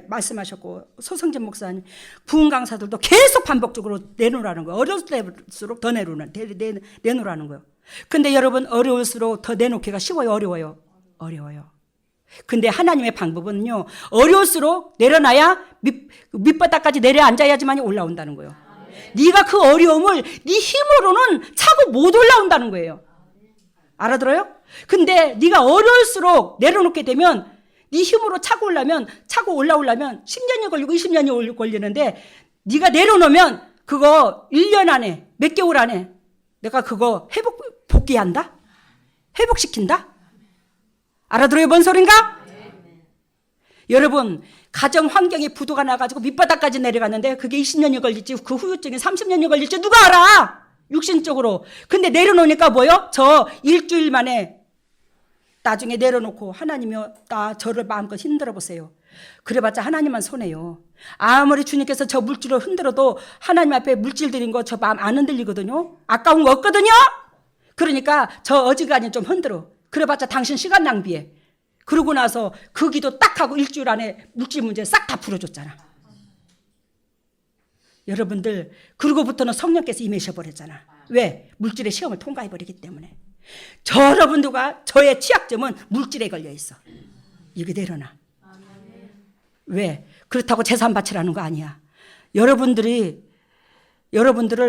말씀하셨고, 소성진 목사님, 부흥 강사들도 계속 반복적으로 내놓으라는 거예요. 어려울수록 더 내놓으라는 거예요. 근데 여러분, 어려울수록 더 내놓기가 쉬워요, 어려워요? 어려워요. 근데 하나님의 방법은요, 어려울수록 내려놔야 밑바닥까지 내려앉아야지만 올라온다는 거예요. 네가 그 어려움을 네 힘으로는 차고 못 올라온다는 거예요. 알아들어요? 근데 네가 어려울수록 내려놓게 되면 네 힘으로 차고 올라오려면 10년이 걸리고 20년이 걸리는데 네가 내려놓으면 그거 1년 안에, 몇 개월 안에 내가 그거 복귀한다? 회복시킨다? 알아들어요? 뭔 소린가? 여러분, 가정 환경에 부도가 나가지고 밑바닥까지 내려갔는데 그게 20년이 걸릴지 그 후유증이 30년이 걸릴지 누가 알아? 육신적으로. 근데 내려놓으니까 뭐요? 저 일주일 만에 나중에 내려놓고 하나님이요, 저를 마음껏 흔들어 보세요. 그래봤자 하나님만 손해요. 아무리 주님께서 저 물질을 흔들어도 하나님 앞에 물질 드린 거 저 마음 안 흔들리거든요. 아까운 거 없거든요. 그러니까 저 어지간히 좀 흔들어. 그래봤자 당신 시간 낭비해. 그러고 나서 그 기도 딱 하고 일주일 안에 물질 문제 싹 다 풀어줬잖아. 여러분들, 그러고부터는 성령께서 임하셔버렸잖아. 왜? 물질의 시험을 통과해버리기 때문에. 여러분들과 저의 취약점은 물질에 걸려있어. 이게 내려놔. 왜? 그렇다고 재산 바치라는 거 아니야. 여러분들을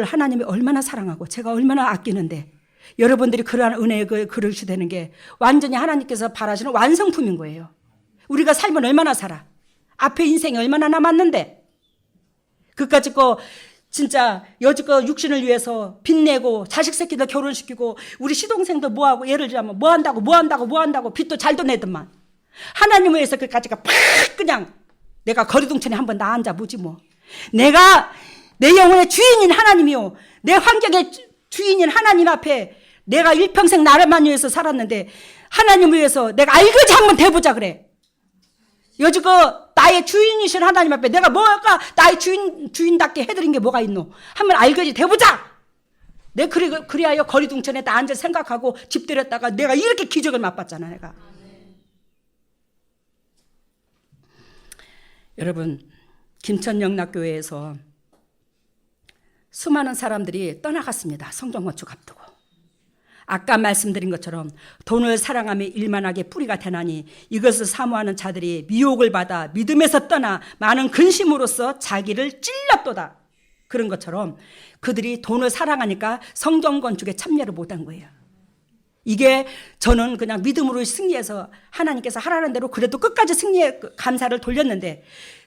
하나님이 얼마나 사랑하고 제가 얼마나 아끼는데 여러분들이 그러한 은혜의 그릇이 되는 게 완전히 하나님께서 바라시는 완성품인 거예요. 우리가 살면 얼마나 살아? 앞에 인생이 얼마나 남았는데? 그까짓 거 진짜 여지껏 육신을 위해서 빚내고 자식 새끼들 결혼시키고 우리 시동생도 뭐하고 예를 들자면 뭐한다고 빚도 잘도 내더만 하나님을 위해서 그까짓 거 팍 그냥 내가 거리동천에 한번 나 앉아보지 뭐. 내가 내 영혼의 주인인 하나님이요, 내 환경의 주인인 하나님 앞에 내가 일평생 나를만 위해서 살았는데 하나님을 위해서 내가 알거지 한번 돼보자 그래. 여지껏 나의 주인이신 하나님 앞에 내가 뭐가 나의 주인답게 해드린 게 뭐가 있노? 한번 알거지 돼보자. 내 그리하여 거리동천에 나 앉아 생각하고 집 들였다가 내가 이렇게 기적을 맛봤잖아 내가. 여러분, 김천영락교회에서 수많은 사람들이 떠나갔습니다. 성전 건축 앞두고. 아까 말씀드린 것처럼 돈을 사랑하며 일만하게 뿌리가 되나니 이것을 사모하는 자들이 미혹을 받아 믿음에서 떠나 많은 근심으로써 자기를 찔렀도다. 그런 것처럼 그들이 돈을 사랑하니까 성전 건축에 참여를 못한 거예요. 이게 저는 그냥 믿음으로 승리해서 하나님께서 하라는 대로 그래도 끝까지 승리의 감사를 돌렸는데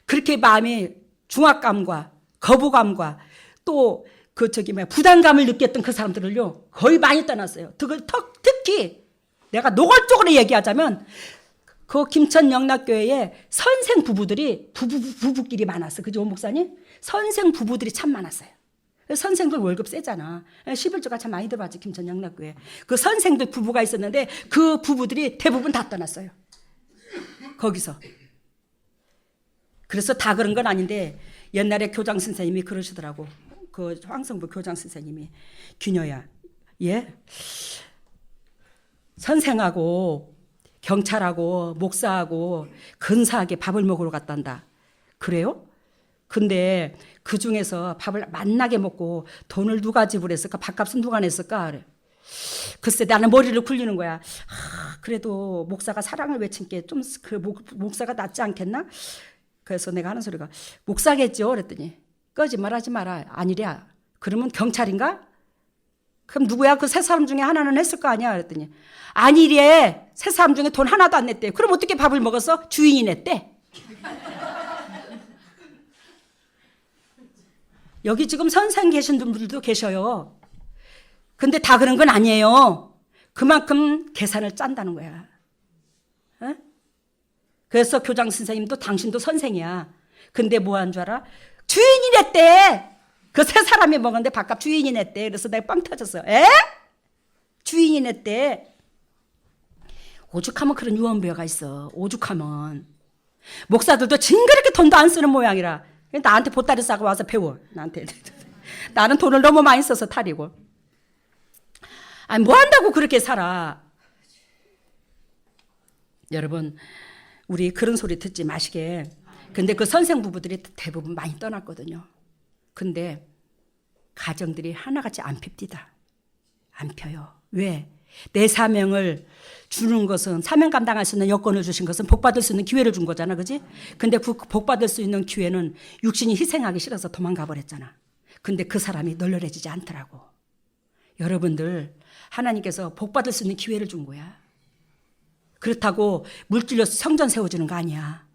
그렇게 마음이 중압감과 거부감과 또 부담감을 느꼈던 그 사람들을요 거의 많이 떠났어요. 특히 내가 노골적으로 얘기하자면 그 김천 영락교회에 선생 부부들이 부부끼리 많았어요. 그죠 목사님? 선생 부부들이 참 많았어요. 선생들 월급 세잖아. 11조가 참 많이 들어왔지 김천 영락교회. 그 선생들 부부가 있었는데 그 부부들이 대부분 다 떠났어요. 거기서. 그래서 다 그런 건 아닌데 옛날에 교장 선생님이 그러시더라고. 그 황성부 교장 선생님이 규녀야, 예? 선생하고 경찰하고 목사하고 근사하게 밥을 먹으러 갔단다. 그래요? 근데 그 중에서 밥을 맛나게 먹고 돈을 누가 지불했을까? 밥값은 누가 냈을까? 그래. 글쎄 나는 머리를 굴리는 거야. 그래도 목사가 사랑을 외친 게 좀 그 목사가 낫지 않겠나? 그래서 내가 하는 소리가 목사겠죠? 그랬더니 거짓말하지 마라. 아니랴. 그러면 경찰인가? 그럼 누구야? 그 세 사람 중에 하나는 했을 거 아니야? 그랬더니 아니래. 세 사람 중에 돈 하나도 안 냈대. 그럼 어떻게 밥을 먹었어? 주인이 냈대. 여기 지금 선생 계신 분들도 계셔요. 근데 다 그런 건 아니에요. 그만큼 계산을 짠다는 거야. 어? 그래서 교장 선생님도 당신도 선생이야. 근데 뭐 한 줄 알아? 주인이 냈대. 그 세 사람이 먹었는데 밥값 주인이 냈대. 그래서 내가 빵 터졌어. 에? 주인이 냈대. 오죽하면 그런 유언비어가 있어. 오죽하면. 목사들도 징그럽게 돈도 안 쓰는 모양이라 나한테 보따리 싸고 와서 배워. 나한테. 나는 돈을 너무 많이 써서 탈이고. 아니 뭐 한다고 그렇게 살아. 여러분, 우리 그런 소리 듣지 마시게. 근데 그 선생 부부들이 대부분 많이 떠났거든요. 근데 가정들이 하나같이 안 핍디다. 안 펴요. 왜? 내 사명을 주는 것은, 사명 감당할 수 있는 여건을 주신 것은 복받을 수 있는 기회를 준 거잖아. 그지? 근데 그 복받을 수 있는 기회는 육신이 희생하기 싫어서 도망가 버렸잖아. 근데 그 사람이 널널해지지 않더라고. 여러분들, 하나님께서 복받을 수 있는 기회를 준 거야. 그렇다고 물질로 성전 세워주는 거 아니야.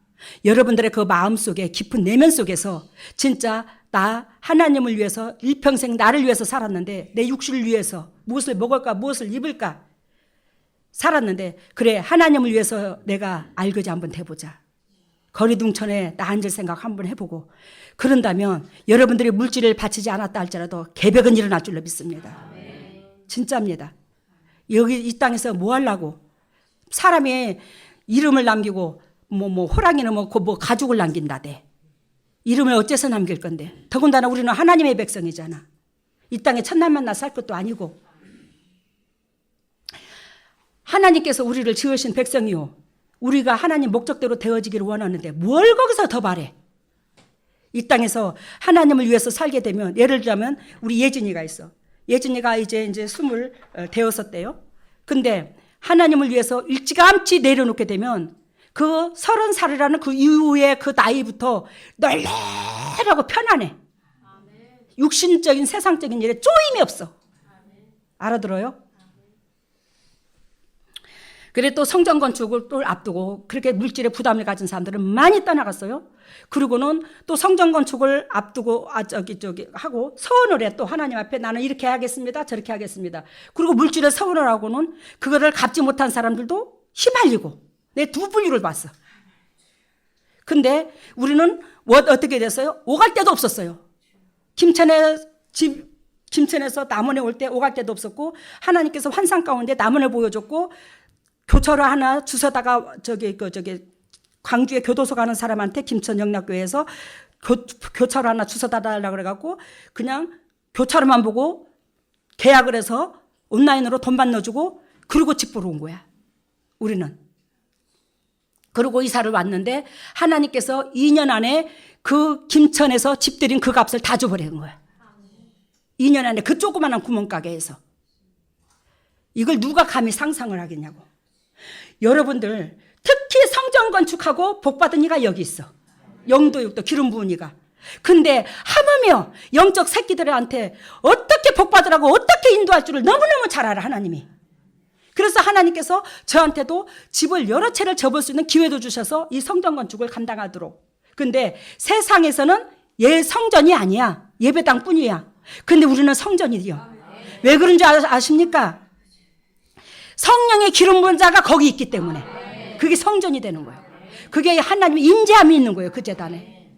여러분들의 그 마음속에 깊은 내면 속에서 진짜 나 하나님을 위해서 일평생 나를 위해서 살았는데, 내 육신을 위해서 무엇을 먹을까 무엇을 입을까 살았는데, 그래 하나님을 위해서 내가 알거지 한번 해보자. 거리둥천에 나 앉을 생각 한번 해보고 그런다면 여러분들이 물질을 바치지 않았다 할지라도 개벽은 일어날 줄로 믿습니다. 진짜입니다. 여기 이 땅에서 뭐 하려고? 사람의 이름을 남기고 호랑이는 뭐 가죽을 남긴다대. 이름을 어째서 남길 건데? 더군다나 우리는 하나님의 백성이잖아. 이 땅에 첫날 만나 살 것도 아니고. 하나님께서 우리를 지으신 백성이요, 우리가 하나님 목적대로 되어지기를 원하는데 뭘 거기서 더 바래? 이 땅에서 하나님을 위해서 살게 되면, 예를 들자면 우리 예진이가 있어. 예진이가 이제 20 되었었대요. 근데 하나님을 위해서 일찌감치 내려놓게 되면 그 30살이라는 그 이후의 그 나이부터 널널하고 편안해. 육신적인 세상적인 일에 쪼임이 없어. 알아들어요? 그래 또 성전 건축을 또 앞두고 그렇게 물질에 부담을 가진 사람들은 많이 떠나갔어요. 그리고는 또 성전 건축을 앞두고 하고 서원을 해. 또 하나님 앞에 나는 이렇게 하겠습니다, 저렇게 하겠습니다. 그리고 물질에 서원을 하고는 그거를 갚지 못한 사람들도 휘말리고, 내 두 분류를 봤어. 근데 우리는 어떻게 됐어요? 오갈 데도 없었어요. 김천에서 남원에 올 때 오갈 데도 없었고, 하나님께서 환상 가운데 남원을 보여줬고, 교차로 하나 주워다가 광주에 교도소 가는 사람한테 김천 영락교회에서 교차로 하나 주워다 달라고 그래갖고 그냥 교차로만 보고 계약을 해서 온라인으로 돈만 넣어주고, 그리고 집 보러 온 거야. 우리는. 그리고 이사를 왔는데 하나님께서 2년 안에 그 김천에서 집 들인 그 값을 다 줘버리는 거야. 2년 안에 그 조그마한 구멍가게에서. 이걸 누가 감히 상상을 하겠냐고. 여러분들, 특히 성전 건축하고 복받은 이가 여기 있어. 영도육도 기름 부은 이가. 근데 하물며 영적 새끼들한테 어떻게 복받으라고 어떻게 인도할 줄을 너무너무 잘 알아, 하나님이. 그래서 하나님께서 저한테도 집을 여러 채를 접을 수 있는 기회도 주셔서 이 성전 건축을 감당하도록. 근데 세상에서는 성전이 아니야. 예배당 뿐이야. 근데 우리는 성전이요. 왜 그런 줄 아십니까? 성령의 기름 부은 자가 거기 있기 때문에 그게 성전이 되는 거예요. 그게 하나님의 임재함이 있는 거예요, 그 재단에.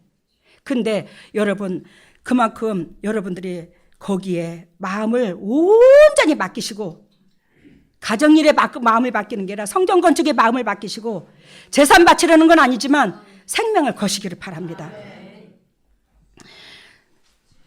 근데 여러분, 그만큼 여러분들이 거기에 마음을 온전히 맡기시고, 가정일에 마음을 맡기는 게 아니라 성전 건축에 마음을 맡기시고, 재산 바치려는 건 아니지만 생명을 거시기를 바랍니다.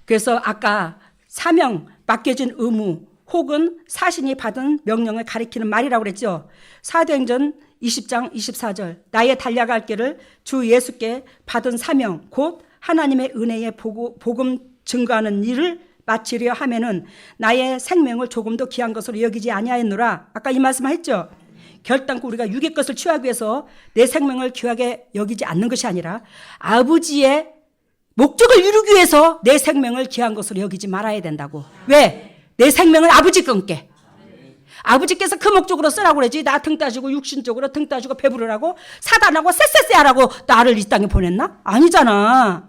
그래서 아까 사명, 맡겨진 의무 혹은 사신이 받은 명령을 가리키는 말이라고 그랬죠. 사도행전 20장 24절, 나의 달려갈 길을 주 예수께 받은 사명 곧 하나님의 은혜의 복음 증거하는 일을 마치려 하면은 나의 생명을 조금도 귀한 것으로 여기지 아니하였노라. 아까 이 말씀했죠. 결단코 우리가 육의 것을 취하기 위해서 내 생명을 귀하게 여기지 않는 것이 아니라 아버지의 목적을 이루기 위해서 내 생명을 귀한 것으로 여기지 말아야 된다고. 왜? 내 생명을 아버지 끊게. 아버지께서 그 목적으로 쓰라고 그러지. 나 등 따지고 육신적으로 등 따지고 배부르라고 사단하고 쎄쎄쎄 하라고 나를 이 땅에 보냈나? 아니잖아.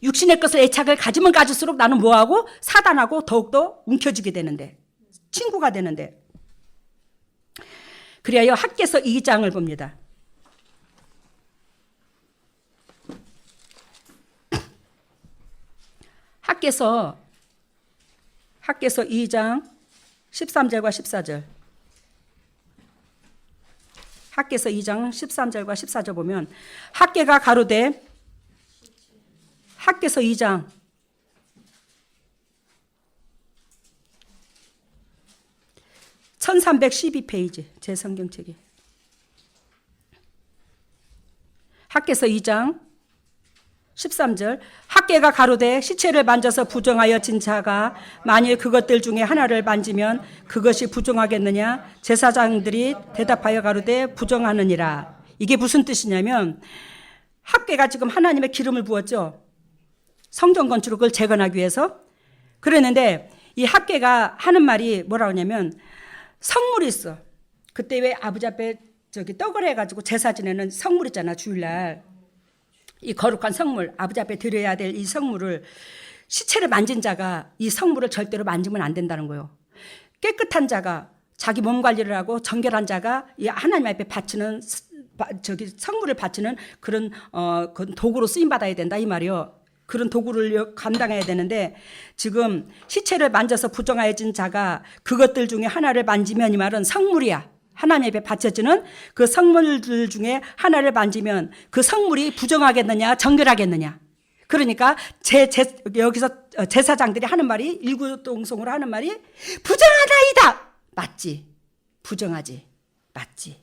육신의 것을 애착을 가지면 가질수록 나는 뭐하고? 사단하고 더욱더 움켜쥐게 되는데, 친구가 되는데. 그래야 학개서 2장을 봅니다. 학개서 2장 13절과 14절. 학개서 2장 13절과 14절 보면, 학개가 가로되, 학개서 2장 1312페이지 제 성경책이. 학개서 2장 13절 학개가 가로되 시체를 만져서 부정하여 진 자가 만일 그것들 중에 하나를 만지면 그것이 부정하겠느냐? 제사장들이 대답하여 가로되 부정하느니라. 이게 무슨 뜻이냐면 학개가 지금 하나님의 기름을 부었죠. 성전 건축을 재건하기 위해서. 그랬는데 이 학개가 하는 말이 뭐라고 하냐면 성물이 있어. 그때 왜 아버지 앞에 떡을 해가지고 제사 지내는 성물 있잖아, 주일날. 이 거룩한 성물, 아버지 앞에 드려야 될 이 성물을 시체를 만진 자가 이 성물을 절대로 만지면 안 된다는 거예요. 깨끗한 자가 자기 몸 관리를 하고 정결한 자가 이 하나님 앞에 바치는 성물을 바치는 그런 도구로 쓰임 받아야 된다 이 말이요. 그런 도구를 감당해야 되는데 지금 시체를 만져서 부정하여진 자가 그것들 중에 하나를 만지면 이 말은 성물이야. 하나님 앞에 바쳐지는 그 성물들 중에 하나를 만지면 그 성물이 부정하겠느냐 정결하겠느냐. 그러니까 여기서 제사장들이 하는 말이 일구동성으로 하는 말이 부정하다이다. 맞지. 부정하지. 맞지.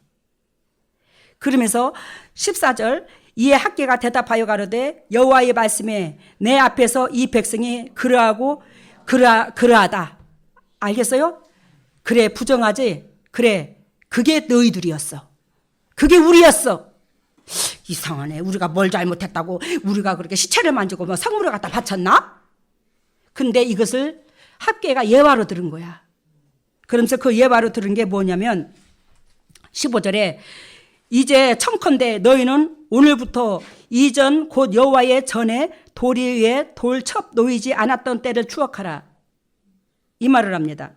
그러면서 14절 이에 학개가 대답하여 가로되 여호와의 말씀에 내 앞에서 이 백성이 그러하고 그러하다. 알겠어요? 그래 부정하지. 그래 그게 너희들이었어. 그게 우리였어. 이상하네. 우리가 뭘 잘못했다고 우리가 그렇게 시체를 만지고 뭐 성물을 갖다 바쳤나? 근데 이것을 학개가 예화로 들은 거야. 그러면서 그 예화로 들은 게 뭐냐면 15절에 이제 청컨대 너희는 오늘부터 이전 곧 여호와의 전에 도리 위에 돌첩 놓이지 않았던 때를 추억하라. 이 말을 합니다.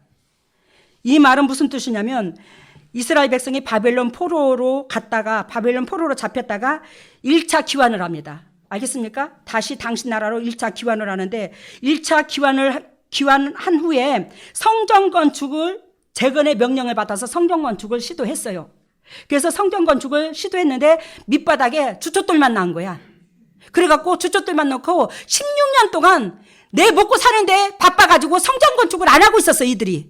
이 말은 무슨 뜻이냐면 이스라엘 백성이 바벨론 포로로 잡혔다가 1차 귀환을 합니다. 알겠습니까? 다시 당신 나라로 1차 귀환을 하는데 1차 귀환한 후에 성전 건축을 재건의 명령을 받아서 성전 건축을 시도했어요. 그래서 성전 건축을 시도했는데 밑바닥에 주춧돌만 난 거야. 그래갖고 주춧돌만 넣고 16년 동안 내 먹고 사는데 바빠가지고 성전 건축을 안 하고 있었어 이들이.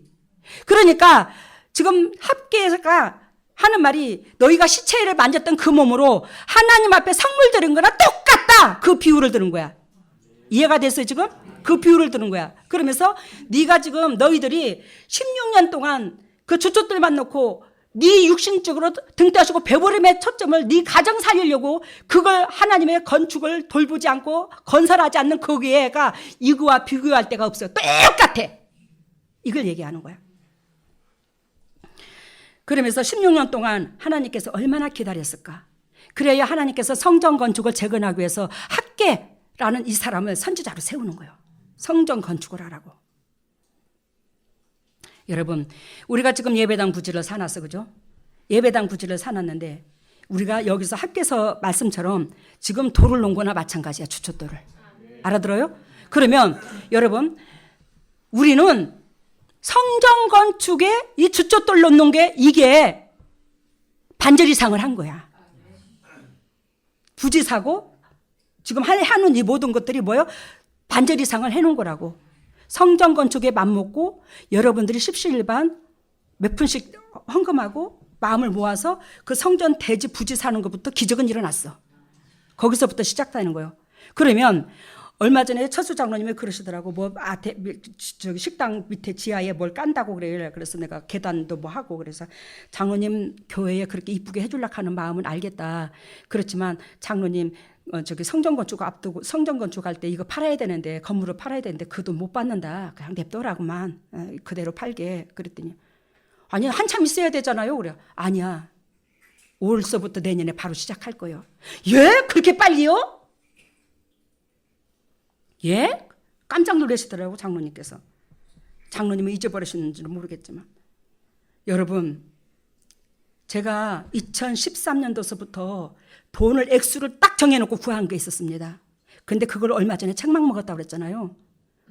그러니까 지금 학개가 하는 말이 너희가 시체를 만졌던 그 몸으로 하나님 앞에 성물 드린 거나 똑같다. 그 비유를 들은 거야. 이해가 됐어요 지금? 그 비유를 드는 거야. 그러면서 네가 지금 너희들이 16년 동안 그 주춧돌만 놓고 네 육신적으로 등 떼시고 배부름의 초점을 네 가정 살리려고 그걸 하나님의 건축을 돌보지 않고 건설하지 않는 거기에가 이거와 비교할 데가 없어요. 똑같아. 이걸 얘기하는 거야. 그러면서 16년 동안 하나님께서 얼마나 기다렸을까? 그래야 하나님께서 성전 건축을 재건하기 위해서 학개라는 이 사람을 선지자로 세우는 거예요. 성전 건축을 하라고. 여러분, 우리가 지금 예배당 부지를 사놨어, 그죠? 예배당 부지를 사놨는데 우리가 여기서 학개서 말씀처럼 지금 돌을 놓은 거나 마찬가지야, 주춧돌을. 알아들어요? 그러면 여러분, 우리는 성전 건축에 이 주춧돌 놓는 게 이게 반절 이상을 한 거야. 부지 사고 지금 하는 이 모든 것들이 뭐예요? 반절 이상을 해놓은 거라고. 성전 건축에 맘먹고 여러분들이 십시일반 몇 푼씩 헌금하고 마음을 모아서 그 성전 대지 부지 사는 것부터 기적은 일어났어. 거기서부터 시작되는 거예요. 그러면 얼마 전에 철수 장로님이 그러시더라고. 저기 식당 밑에 지하에 뭘 깐다고 그래요. 그래서 내가 계단도 뭐 하고 그래서 장로님 교회에 그렇게 이쁘게 해주려고 하는 마음은 알겠다. 그렇지만 장로님 저기 성전 건축 앞두고 성전 건축할 때 이거 팔아야 되는데 건물을 팔아야 되는데 그 돈 못 받는다. 그냥 냅둬라고만 그대로 팔게. 그랬더니 아니 한참 있어야 되잖아요. 그래. 아니야. 올서부터 내년에 바로 시작할 거예요. 예? 그렇게 빨리요? 예? 깜짝 놀라시더라고 장로님께서. 장로님은 잊어버리셨는지는 모르겠지만 여러분 제가 2013년도서부터 돈을 액수를 딱 정해놓고 구한 게 있었습니다. 근데 그걸 얼마 전에 책망 먹었다고 그랬잖아요.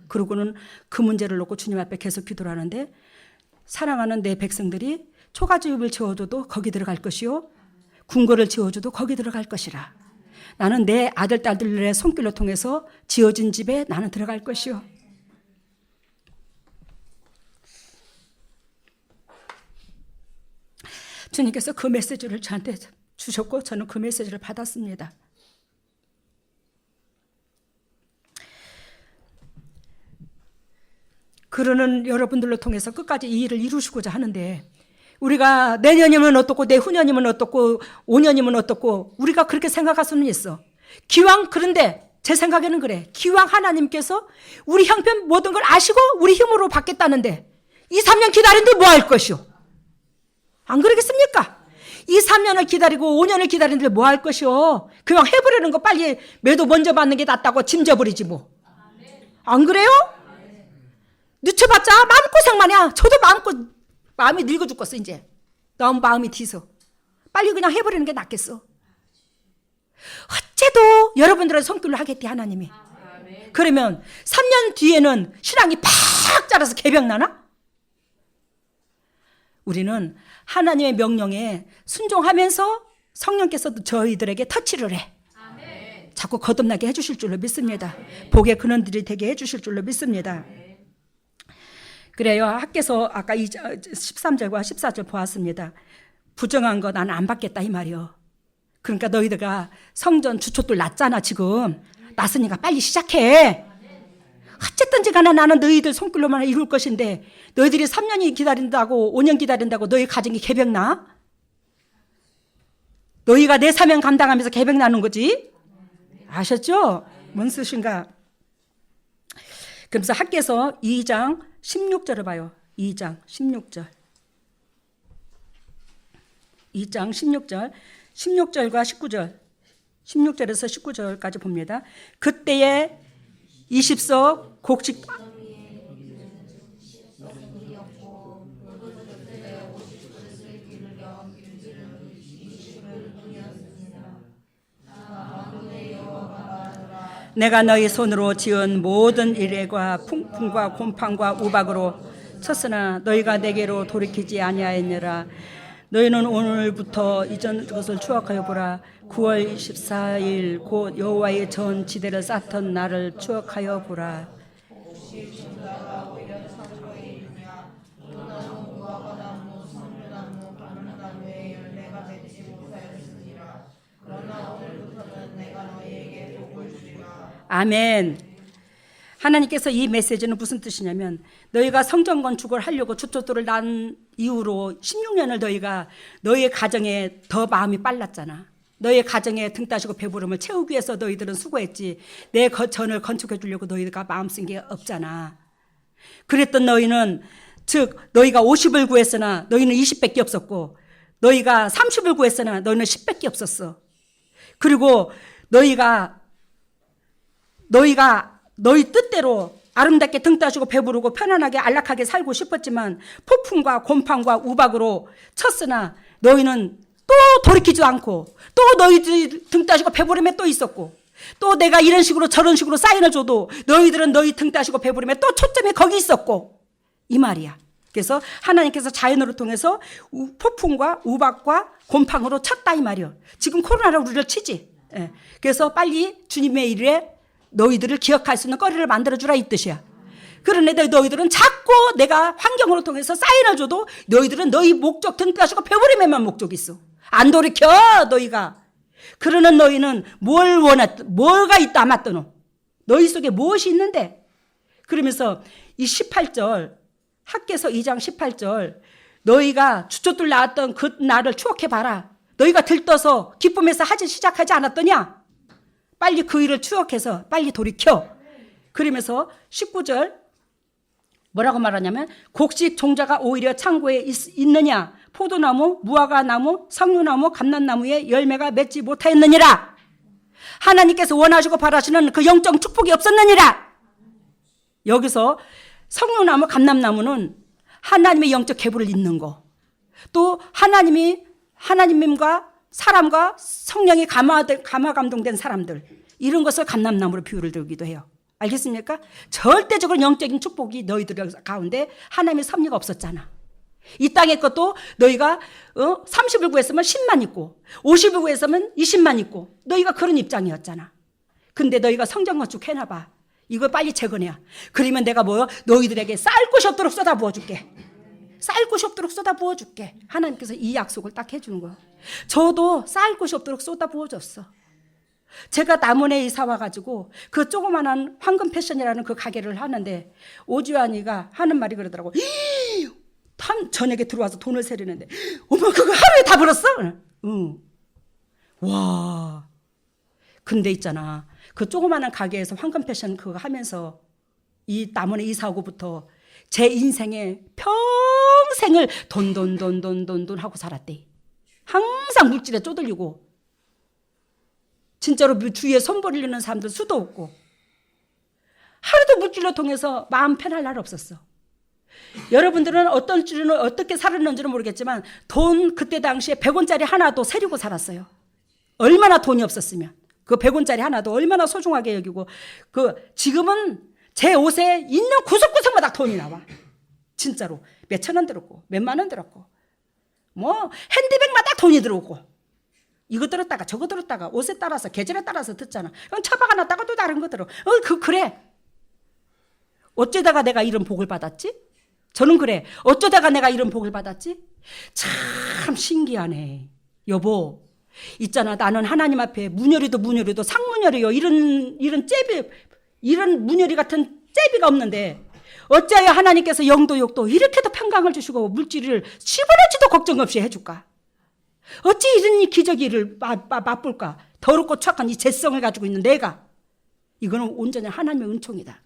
그러고는 그 문제를 놓고 주님 앞에 계속 기도를 하는데 사랑하는 내 백성들이 초가집을 지어줘도 거기 들어갈 것이요 궁궐을 지어줘도 거기 들어갈 것이라. 나는 내 아들 딸들의 손길로 통해서 지어진 집에 나는 들어갈 것이요. 주님께서 그 메시지를 저한테 주셨고 저는 그 메시지를 받았습니다. 그러는 여러분들로 통해서 끝까지 이 일을 이루시고자 하는데 우리가 내년이면 어떻고 내후년이면 어떻고 5년이면 어떻고 우리가 그렇게 생각할 수는 있어. 기왕 그런데 제 생각에는 그래. 기왕 하나님께서 우리 형편 모든 걸 아시고 우리 힘으로 받겠다는데 2, 3년 기다리는데 뭐 할 것이오? 안 그러겠습니까? 2, 3년을 기다리고 5년을 기다리는데 뭐 할 것이오? 그냥 해버리는 거 빨리 매도 먼저 받는 게 낫다고 짐져버리지 뭐. 안 그래요? 늦춰봤자 마음고생만 해. 저도 마음이 늙어 죽겠어 이제. 너무 마음이 뒤서. 빨리 그냥 해버리는 게 낫겠어. 어째도 여러분들의 손길로 하겠대 하나님이. 그러면 3년 뒤에는 신앙이 팍 자라서 개병나나? 우리는 하나님의 명령에 순종하면서 성령께서도 저희들에게 터치를 해. 자꾸 거듭나게 해주실 줄로 믿습니다. 복의 근원들이 되게 해주실 줄로 믿습니다. 그래요. 학께서 아까 13절과 14절 보았습니다. 부정한 거 나는 안 받겠다 이 말이요. 그러니까 너희들가 성전 주촛돌 났잖아 지금. 났으니까 빨리 시작해. 어쨌든지 간에 나는 너희들 손길로만 이룰 것인데 너희들이 3년이 기다린다고 5년 기다린다고 너희 가정이 개병나? 너희가 내 사명 감당하면서 개병나는 거지? 아셨죠? 뭔 뜻인가? 그래서 학께서 2장 16절을 봐요. 2장 16절. 2장 16절. 16절과 19절. 16절에서 19절까지 봅니다. 그때에 20석 곡식 내가 너희 손으로 지은 모든 이래과 풍풍과 곰팡과 우박으로 쳤으나 너희가 내게로 돌이키지 아니하였느라. 너희는 오늘부터 이전 것을 추억하여 보라. 9월 24일 곧 여호와의 전 지대를 쌓던 날을 추억하여 보라. 아멘. 하나님께서 이 메시지는 무슨 뜻이냐면 너희가 성전 건축을 하려고 주춧돌을 난 이후로 16년을 너희가 너희의 가정에 더 마음이 빨랐잖아. 너희의 가정에 등 따시고 배부름을 채우기 위해서 너희들은 수고했지. 내 전을 건축해 주려고 너희가 마음 쓴 게 없잖아. 그랬던 너희는 즉 너희가 50을 구했으나 너희는 20밖에 없었고 너희가 30을 구했으나 너희는 10밖에 없었어. 그리고 너희 뜻대로 아름답게 등 따시고 배부르고 편안하게 안락하게 살고 싶었지만 폭풍과 곰팡과 우박으로 쳤으나 너희는 또 돌이키지도 않고 또 너희들 등 따시고 배부름에 또 있었고 또 내가 이런 식으로 저런 식으로 사인을 줘도 너희들은 너희 등 따시고 배부름에 또 초점이 거기 있었고 이 말이야. 그래서 하나님께서 자연으로 통해서 폭풍과 우박과 곰팡으로 쳤다 이 말이야. 지금 코로나로 우리를 치지. 그래서 빨리 주님의 일에 너희들을 기억할 수 있는 거리를 만들어주라 이 뜻이야. 그런데 너희들은 자꾸 내가 환경으로 통해서 사인을 줘도 너희들은 너희 목적 등 따시고 배부림에만 목적이 있어. 안 돌이켜 너희가. 그러는 너희는 뭐가 있다 안 맞더노. 너희 속에 무엇이 있는데. 그러면서 이 18절 학개서 2장 18절 너희가 주춧돌 나왔던 그 날을 추억해봐라. 너희가 들떠서 기쁨에서 시작하지 않았더냐. 빨리 그 일을 추억해서 빨리 돌이켜. 그러면서 19절 뭐라고 말하냐면 곡식 종자가 오히려 창고에 있느냐. 포도나무, 무화과나무, 석류나무, 감람나무에 열매가 맺지 못하였느니라. 하나님께서 원하시고 바라시는 그 영적 축복이 없었느니라. 여기서 석류나무, 감람나무는 하나님의 영적 계보를 잇는 거. 또 하나님과 사람과 성령이 감화 감동된 사람들 이런 것을 감람나무로 비유를 들기도 해요. 알겠습니까? 절대적으로 영적인 축복이 너희들 가운데 하나님의 섭리가 없었잖아. 이 땅의 것도 너희가 30을 구했으면 10만 있고 50을 구했으면 20만 있고 너희가 그런 입장이었잖아. 근데 너희가 성전 건축 해놔봐. 이거 빨리 재건해야. 그러면 내가 너희들에게 쌓을 곳이 없도록 쏟아부어줄게. 쌓을 곳이 없도록 쏟아부어줄게. 하나님께서 이 약속을 딱 해주는 거야. 저도 쌓을 곳이 없도록 쏟아부어줬어. 제가 남원에 이사 와가지고 그 조그만한 황금 패션이라는 그 가게를 하는데 오주환이가 하는 말이 그러더라고. 저녁에 들어와서 돈을 세리는데 어머 그거 하루에 다 벌었어? 응. 와. 근데 있잖아. 그 조그만한 가게에서 황금 패션 그거 하면서 이 남원에 이사 오고부터 제 인생에 평생을 돈 하고 살았대. 항상 물질에 쪼들리고 진짜로 주위에 손 벌리는 사람들 수도 없고 하루도 물질로 통해서 마음 편할 날 없었어. 여러분들은 어떻게 살았는지는 모르겠지만 돈 그때 당시에 100원짜리 하나도 세리고 살았어요. 얼마나 돈이 없었으면 그 100원짜리 하나도 얼마나 소중하게 여기고 지금은 제 옷에 있는 구석구석마다 돈이 나와. 진짜로 몇천 원 들었고 몇만 원 들었고 뭐 핸드백마다 돈이 들어오고 이거 들었다가 저거 들었다가 옷에 따라서 계절에 따라서 듣잖아. 그럼 처박 하나 다가 또 다른 거 들어. 그래. 어쩌다가 내가 이런 복을 받았지? 저는 그래. 어쩌다가 내가 이런 복을 받았지? 참 신기하네. 여보, 있잖아. 나는 하나님 앞에 문열이도 상문열이요. 이런 잽이, 이런 문열이 같은 잽이가 없는데 어찌하여 하나님께서 영도 욕도 이렇게도 평강을 주시고 물질을 10원어치도 걱정 없이 해줄까? 어찌 이런 기적이를 맛볼까? 더럽고 추악한 이 죄성을 가지고 있는 내가. 이거는 온전히 하나님의 은총이다.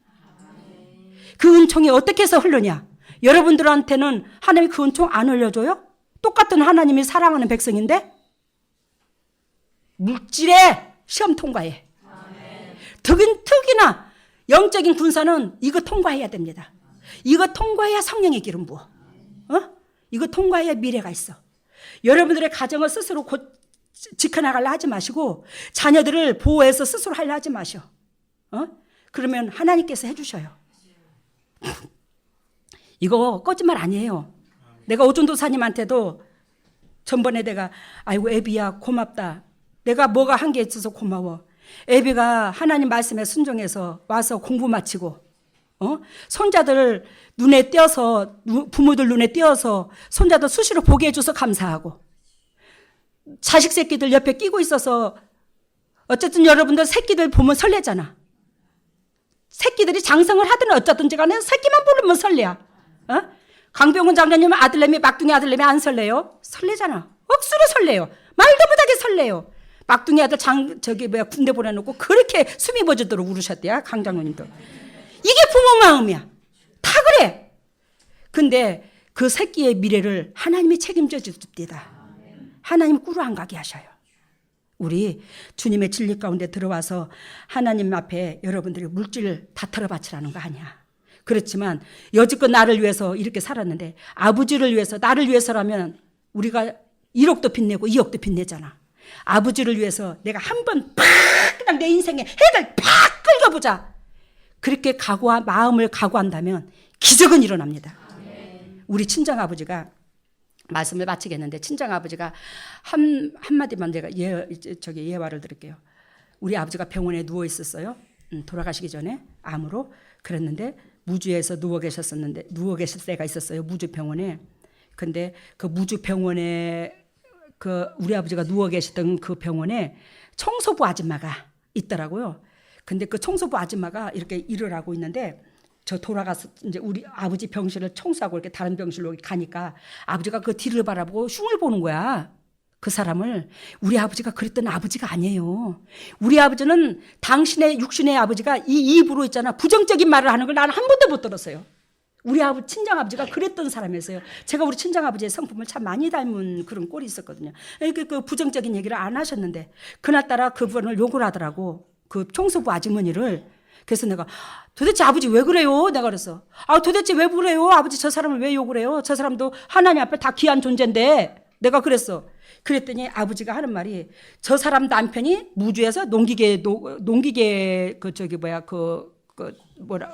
그 은총이 어떻게 해서 흐르냐? 여러분들한테는 하나님이 그 은총 안 흘려줘요? 똑같은 하나님이 사랑하는 백성인데 물질에 시험 통과해. 특히나 영적인 군사는 이거 통과해야 됩니다. 이거 통과해야 성령의 기름 부어. 이거 통과해야 미래가 있어. 여러분들의 가정을 스스로 지켜나가려 하지 마시고 자녀들을 보호해서 스스로 하려 하지 마셔. 그러면 하나님께서 해주셔요. 이거 거짓말 아니에요. 내가 오전도사님한테도 전번에 내가 아이고 애비야 고맙다. 내가 뭐가 한 게 있어서 고마워. 애비가 하나님 말씀에 순종해서 와서 공부 마치고 손자들 눈에 띄어서 부모들 눈에 띄어서 손자들 수시로 보게 해줘서 감사하고 자식 새끼들 옆에 끼고 있어서 어쨌든 여러분들 새끼들 보면 설레잖아. 새끼들이 장성을 하든 어쩌든지 간에 새끼만 보면 설레야. 강병훈 장로님은 아들내미 막둥이 아들내미 안 설레요? 설레잖아. 억수로 설레요. 말도 못하게 설레요. 막둥이 아들 군대 보내놓고 그렇게 숨이 멎어도록 울으셨대요. 강 장로님도. 이게 부모 마음이야. 다 그래. 근데 그 새끼의 미래를 하나님이 책임져 줍니다. 하나님 꿀을 안 가게 하셔요. 우리 주님의 진리 가운데 들어와서 하나님 앞에 여러분들이 물질을 다 털어바치라는 거 아니야. 그렇지만 여지껏 나를 위해서 이렇게 살았는데 아버지를 위해서 나를 위해서라면 우리가 1억도 빚내고 2억도 빚내잖아. 아버지를 위해서 내가 한번 팍 그냥 내 인생에 핵을 팍 긁어보자. 그렇게 마음을 각오한다면 기적은 일어납니다. 우리 친정아버지가 말씀을 마치겠는데 친정아버지가 한마디만 제가 예화를 드릴게요. 우리 아버지가 병원에 누워 있었어요. 돌아가시기 전에 암으로. 그랬는데 무주에서 누워 계실 때가 있었어요. 무주 병원에. 근데 그 무주 병원에 우리 아버지가 누워 계시던 그 병원에 청소부 아줌마가 있더라고요. 근데 그 청소부 아줌마가 이렇게 일을 하고 있는데 저 돌아가서 이제 우리 아버지 병실을 청소하고 이렇게 다른 병실로 가니까 아버지가 그 뒤를 바라보고 흉을 보는 거야. 그 사람을. 우리 아버지가 그랬던 아버지가 아니에요. 우리 아버지는 당신의 육신의 아버지가 이 입으로 있잖아. 부정적인 말을 하는 걸 나는 한 번도 못 들었어요. 우리 친정아버지가 그랬던 사람이었어요. 제가 우리 친정아버지의 성품을 참 많이 닮은 그런 꼴이 있었거든요. 그 부정적인 얘기를 안 하셨는데 그날따라 그분을 욕을 하더라고. 그 청소부 아주머니를. 그래서 내가 도대체 아버지 왜 그래요? 내가 그랬어. 도대체 왜 그래요? 아버지 저 사람을 왜 욕을 해요? 저 사람도 하나님 앞에 다 귀한 존재인데. 내가 그랬어. 그랬더니 아버지가 하는 말이 저 사람 남편이 무주에서 농기계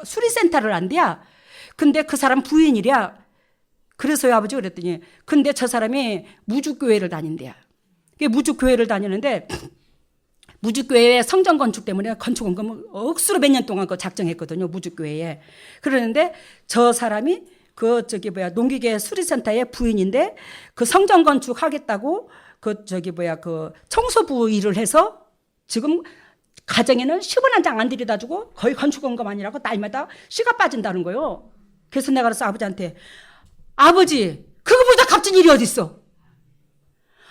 수리센터를 한대야. 근데 그 사람 부인이랴. 그래서요 아버지 그랬더니 근데 저 사람이 무주교회를 다닌대야. 무주교회를 다니는데 무주교회에 성전 건축 때문에 건축원금 억수로 몇 년 동안 작정했거든요. 무주교회에. 그러는데 저 사람이 농기계 수리센터의 부인인데 그 성전 건축 하겠다고 청소부 일을 해서 지금 가정에는 10원 한 장 안 들여다주고 거의 건축원금아니라고 날마다 씨가 빠진다는 거예요. 그래서 내가 그래서 아버지한테 아버지 그거보다 값진 일이 어디 있어?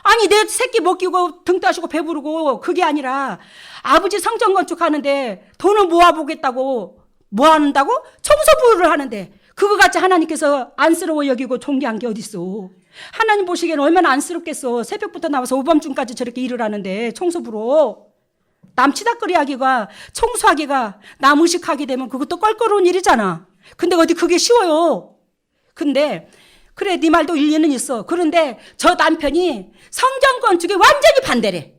아니 내 새끼 먹이고 등 따시고 배부르고 그게 아니라 아버지 성전 건축하는데 돈을 모아보겠다고 뭐 한다고? 청소부를 하는데 그거 같이 하나님께서 안쓰러워 여기고 존귀한 게 어디 있어? 하나님 보시기에는 얼마나 안쓰럽겠어. 새벽부터 나와서 오밤중까지 저렇게 일을 하는데 청소부로 남치다거리 하기가 청소하기가 남 의식하게 되면 그것도 껄끄러운 일이잖아. 근데 어디 그게 쉬워요. 근데 그래 네 말도 일리는 있어. 그런데 저 남편이 성전 건축에 완전히 반대래.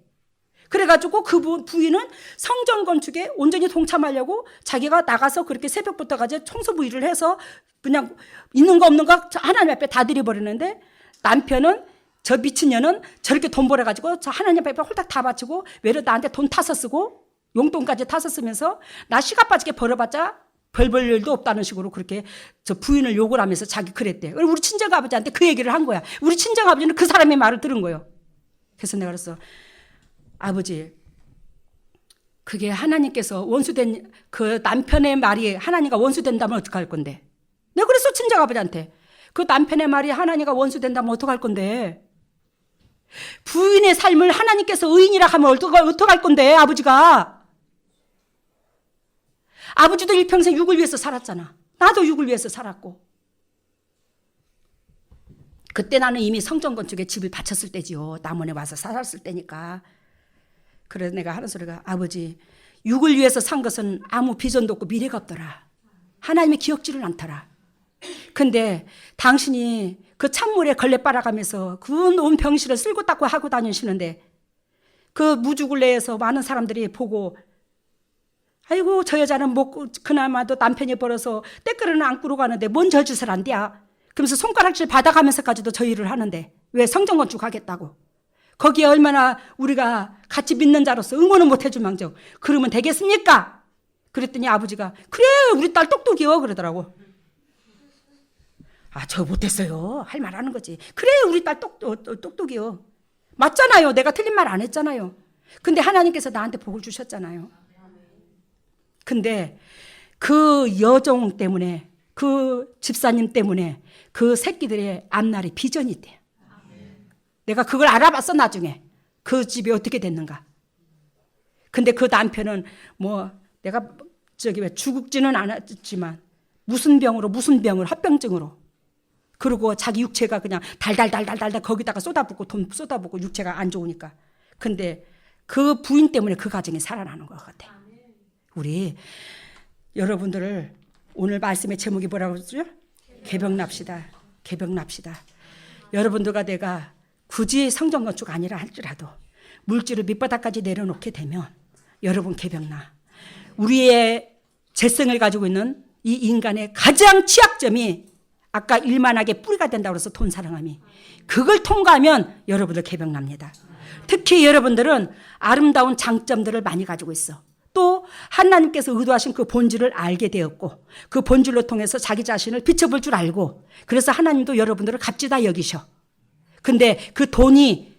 그래가지고 그 부인은 성전 건축에 온전히 동참하려고 자기가 나가서 그렇게 새벽부터 가지 청소부 일을 해서 그냥 있는 거 없는 거 하나님 앞에 다 드려버리는데 남편은 저 미친년은 저렇게 돈 벌어가지고 저 하나님 앞에 홀딱 다 바치고 외려 나한테 돈 타서 쓰고 용돈까지 타서 쓰면서 나 시가 빠지게 벌어봤자 별 볼 일도 없다는 식으로 그렇게 저 부인을 욕을 하면서 자기 그랬대. 우리 친정아버지한테 그 얘기를 한 거야. 우리 친정아버지는 그 사람의 말을 들은 거예요. 그래서 내가 그랬어. 아버지 그게 하나님께서 원수된 그 남편의 말이 하나님과 원수된다면 어떡할 건데. 내가 그랬어 친정아버지한테. 그 남편의 말이 하나님과 원수된다면 어떡할 건데. 부인의 삶을 하나님께서 의인이라 하면 어떡할 건데 아버지가. 아버지도 일평생 육을 위해서 살았잖아. 나도 육을 위해서 살았고. 그때 나는 이미 성전 건축에 집을 바쳤을 때지요. 남원에 와서 살았을 때니까. 그래서 내가 하는 소리가 아버지 육을 위해서 산 것은 아무 비전도 없고 미래가 없더라. 하나님이 기억지를 않더라. 근데 당신이 그 찬물에 걸레 빨아가면서 그 온 병실을 쓸고 닦고 하고 다니시는데 그 무주굴레에서 많은 사람들이 보고 아이고 저 여자는 먹고 그나마도 남편이 벌어서 때끄러는 안 꾸러 가는데 뭔 저짓을 한대야. 그러면서 손가락질 받아가면서까지도 저 일을 하는데 왜 성전 건축하겠다고. 거기에 얼마나 우리가 같이 믿는 자로서 응원을 못 해줄 망정 그러면 되겠습니까? 그랬더니 아버지가 그래 우리 딸 똑똑이요 그러더라고. 아 저 못했어요. 할 말 하는 거지. 그래 우리 딸 똑똑이요. 맞잖아요. 내가 틀린 말 안 했잖아요. 근데 하나님께서 나한테 복을 주셨잖아요. 근데 그 여종 때문에 그 집사님 때문에 그 새끼들의 앞날이 비전이 있대요. 내가 그걸 알아봤어 나중에. 그 집이 어떻게 됐는가. 근데 그 남편은 뭐 내가 저기 왜 죽지는 않았지만 무슨 병을 합병증으로 그리고 자기 육체가 그냥 달달달달달 거기다가 쏟아붓고 돈 쏟아붓고 육체가 안 좋으니까. 근데 그 부인 때문에 그 가정이 살아나는 것 같아. 우리 여러분들을 오늘 말씀의 제목이 뭐라고 그러죠? 개벽납시다. 개벽납시다. 여러분들과 내가 굳이 성전 건축 아니라 할지라도 물질을 밑바닥까지 내려놓게 되면 여러분 개벽나. 우리의 재성을 가지고 있는 이 인간의 가장 취약점이 아까 일만하게 뿌리가 된다고 해서 돈 사랑함이 그걸 통과하면 여러분들 개벽납니다. 특히 여러분들은 아름다운 장점들을 많이 가지고 있어. 또 하나님께서 의도하신 그 본질을 알게 되었고 그 본질로 통해서 자기 자신을 비춰볼 줄 알고 그래서 하나님도 여러분들을 값지다 여기셔. 근데 그 돈이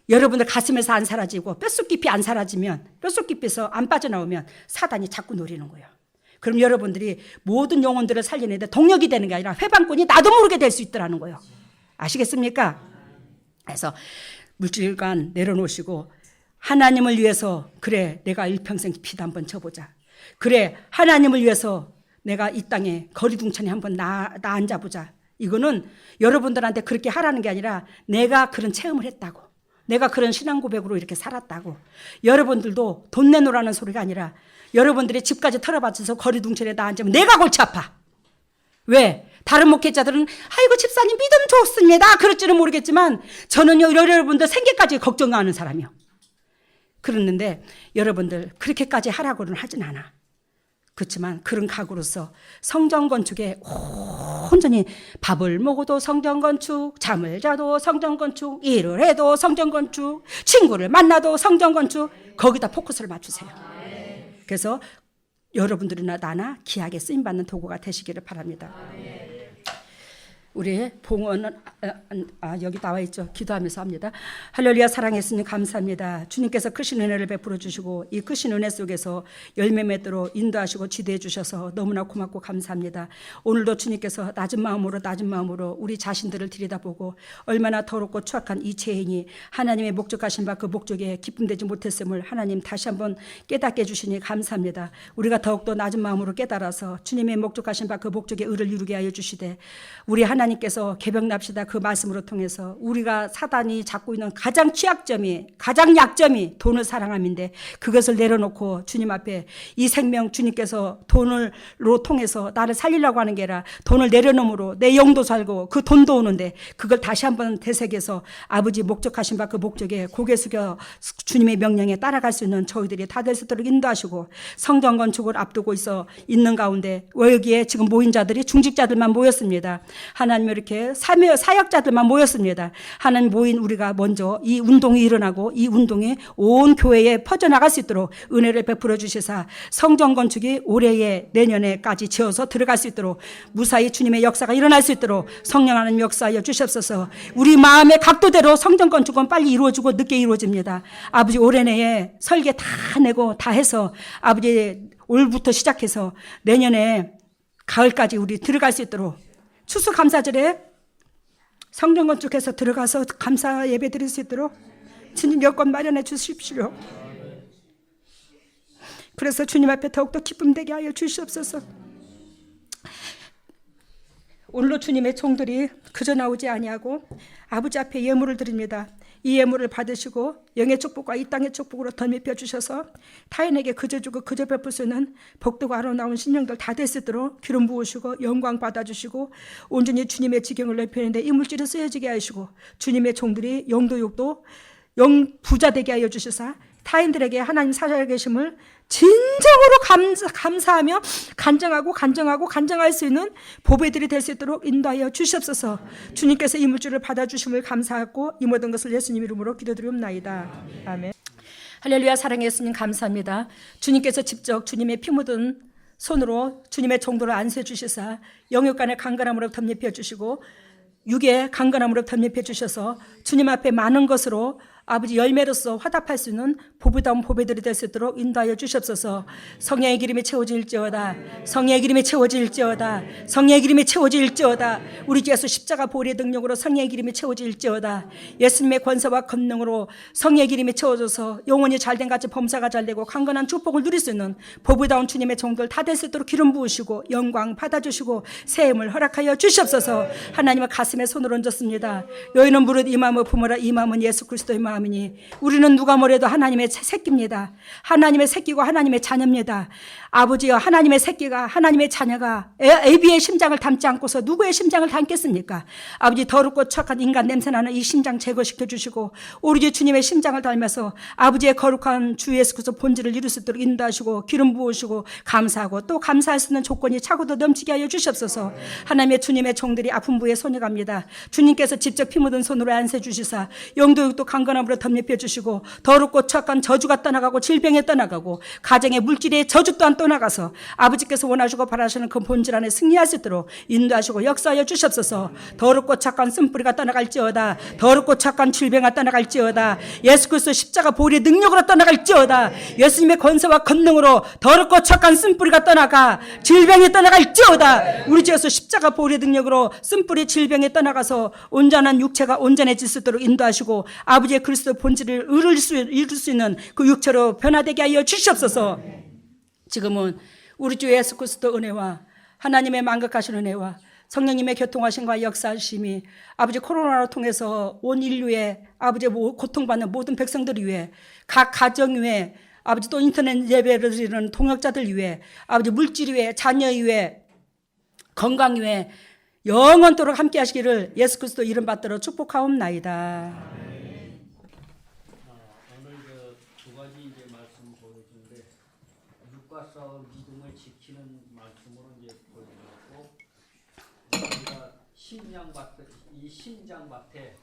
여러분들 가슴에서 안 사라지고 뼛속 깊이 안 사라지면 뼛속 깊이서 안 빠져나오면 사단이 자꾸 노리는 거예요. 그럼 여러분들이 모든 영혼들을 살리는데 동력이 되는 게 아니라 회방꾼이 나도 모르게 될 수 있더라는 거예요. 아시겠습니까? 그래서 물질관 내려놓으시고 하나님을 위해서 그래 내가 일평생 피도 한번 쳐보자. 그래 하나님을 위해서 내가 이 땅에 거리둥천에 한번 나 앉아보자. 이거는 여러분들한테 그렇게 하라는 게 아니라 내가 그런 체험을 했다고. 내가 그런 신앙 고백으로 이렇게 살았다고. 여러분들도 돈 내놓으라는 소리가 아니라 여러분들이 집까지 털어바쳐서 거리둥천에 나 앉으면 내가 골치 아파. 왜? 다른 목회자들은 아이고 집사님 믿음 좋습니다. 그럴지는 모르겠지만 저는요 여러분들 생계까지 걱정하는 사람이요. 그랬는데 여러분들 그렇게까지 하라고는 하진 않아. 그렇지만 그런 각오로서 성전 건축에 온전히 밥을 먹어도 성전 건축, 잠을 자도 성전 건축, 일을 해도 성전 건축, 친구를 만나도 성전 건축 거기다 포커스를 맞추세요. 그래서 여러분들이나 나나 귀하게 쓰임받는 도구가 되시기를 바랍니다. 우리 봉헌은 여기 나와 있죠. 기도하면서 합니다. 할렐루야. 사랑했으니 감사합니다. 주님께서 크신 은혜를 베풀어 주시고 이 크신 은혜 속에서 열매 맺도록 인도하시고 지도해 주셔서 너무나 고맙고 감사합니다. 오늘도 주님께서 낮은 마음으로 우리 자신들을 들여다보고 얼마나 더럽고 추악한 이 죄인이 하나님의 목적하신 바 그 목적에 기쁨되지 못했음을 하나님 다시 한번 깨닫게 해주시니 감사합니다. 우리가 더욱더 낮은 마음으로 깨달아서 주님의 목적하신 바 그 목적에 의를 이루게 하여 주시되 우리 하나님께서 개벽납시다 그 말씀으로 통해서 우리가 사단이 잡고 있는 가장 약점이 돈을 사랑함인데 그것을 내려놓고 주님 앞에 이 생명 주님께서 돈을로 통해서 나를 살리려고 하는 게 아니라 돈을 내려놓음으로 내 영도 살고 그 돈도 오는데 그걸 다시 한번 되새겨서 아버지 목적하신 바 그 목적에 고개 숙여 주님의 명령에 따라갈 수 있는 저희들이 다 될 수 있도록 인도하시고 성전 건축을 앞두고 있는 가운데 여기에 지금 모인 자들이 중직자들만 모였습니다. 하나님 이렇게 사역자들만 모였습니다. 하나님 모인 우리가 먼저 이 운동이 일어나고 이 운동이 온 교회에 퍼져나갈 수 있도록 은혜를 베풀어 주시사 성전 건축이 올해에 내년에까지 지어서 들어갈 수 있도록 무사히 주님의 역사가 일어날 수 있도록 성령 하나님 역사하여 주시옵소서. 우리 마음의 각도대로 성전 건축은 빨리 이루어지고 늦게 이루어집니다. 아버지 올해 내에 설계 다 내고 다 해서 아버지 올부터 시작해서 내년에 가을까지 우리 들어갈 수 있도록 추수감사절에 성전 건축해서 들어가서 감사 예배 드릴 수 있도록 주님 여건 마련해 주십시오. 그래서 주님 앞에 더욱더 기쁨되게 하여 주시옵소서. 오늘도 주님의 종들이 그저 나오지 아니하고 아버지 앞에 예물을 드립니다. 이 예물을 받으시고 영의 축복과 이 땅의 축복으로 덧입혀 주셔서 타인에게 그저 주고 그저 베풀 수 있는 복되고 아름다운 신령들 다 될 수 있도록 기름 부으시고 영광 받아주시고 온전히 주님의 지경을 넓히는데 이 물질을 쓰여지게 하시고 주님의 종들이 영도육도 영 부자 되게 하여 주시사 타인들에게 하나님 살아계심을 진정으로 감사하며 간증할 수 있는 보배들이 될 수 있도록 인도하여 주시옵소서. 주님께서 이 물질을 받아주심을 감사하고 이 모든 것을 예수님 이름으로 기도드리옵나이다. 아멘. 할렐루야. 사랑의 예수님 감사합니다. 주님께서 직접 주님의 피 묻은 손으로 주님의 정도를 안수해 주시사 영육간의 강건함으로 덧입혀 주시고 육의 강건함으로 덧입혀 주셔서 주님 앞에 많은 것으로 아버지 열매로서 화답할 수 있는 보배다운 보배들이 될 수 있도록 인도하여 주시옵소서. 성령의 기름이 채워질지어다. 성령의 기름이 채워질지어다. 성령의 기름이 채워질지어다. 우리 주 예수 십자가 보혈의 능력으로 성령의 기름이 채워질지어다. 예수님의 권세와 권능으로 성령의 기름이 채워져서 영원히 잘된 같이 범사가 잘되고 강건한 축복을 누릴 수 있는 보배다운 주님의 종들 다 될 수 있도록 기름 부으시고 영광 받아주시고 새임을 허락하여 주시옵소서. 하나님의 가슴에 손을 얹었습니다. 너희는 무릇 이 마음을 품으라. 이 마음은 예수 그리스도의 마음이니 우리는 누가 뭐래도 하나님의 새끼입니다. 하나님의 새끼고 하나님의 자녀입니다. 아버지여 하나님의 새끼가 하나님의 자녀가 애비의 심장을 담지 않고서 누구의 심장을 담겠습니까? 아버지 더럽고 착한 인간 냄새나는 이 심장 제거시켜 주시고 오로지 주님의 심장을 닮아서 아버지의 거룩한 주 예수 그리스도 본질을 이룰 수 있도록 인도하시고 기름 부으시고 감사하고 또 감사할 수 있는 조건이 차고도 넘치게 하여 주시옵소서. 하나님의 주님의 종들이 아픈 부에 손이 갑니다. 주님께서 직접 피 묻은 손으로 안세 주시사 영도육도 강건함으로 덧입혀 주시고 더럽고 착한 저주가 떠나가고 질병에 떠나가고 가정의 물질의 저주 또한 떠나가서 아버지께서 원하시고 바라시는 그 본질 안에 승리할 수 있도록 인도하시고 역사하여 주시옵소서. 더럽고 착한 쓴뿌리가 떠나갈지어다. 더럽고 착한 질병이 떠나갈지어다. 예수 그리스도 십자가 보혈의 능력으로 떠나갈지어다. 예수님의 권세와 권능으로 더럽고 착한 쓴뿌리가 떠나가 질병이 떠나갈지어다. 우리 주 예수 십자가 보혈의 능력으로 쓴뿌리 질병이 떠나가서 온전한 육체가 온전해질 수 있도록 인도하시고 아버지의 그리스도 본질을 이룰 수 있는 그 육체로 변화되게 하여 주시옵소서. 지금은 우리 주 예수 그리스도 은혜와 하나님의 만극하신 은혜와 성령님의 교통하심과 역사하심이 아버지 코로나로 통해서 온 인류의 아버지 고통받는 모든 백성들 위해 각 가정 위해 아버지 또 인터넷 예배를 드리는 동역자들 위해 아버지 물질 위해 자녀 위해 건강 위해 영원토록 함께 하시기를 예수 그리스도 이름 받들어 축복하옵나이다. 오늘 두 가지 이제 말씀 보여주는데 육과 싸울 믿음을 지키는 말씀으로 이제 보여주고 우리가 이 심장밭에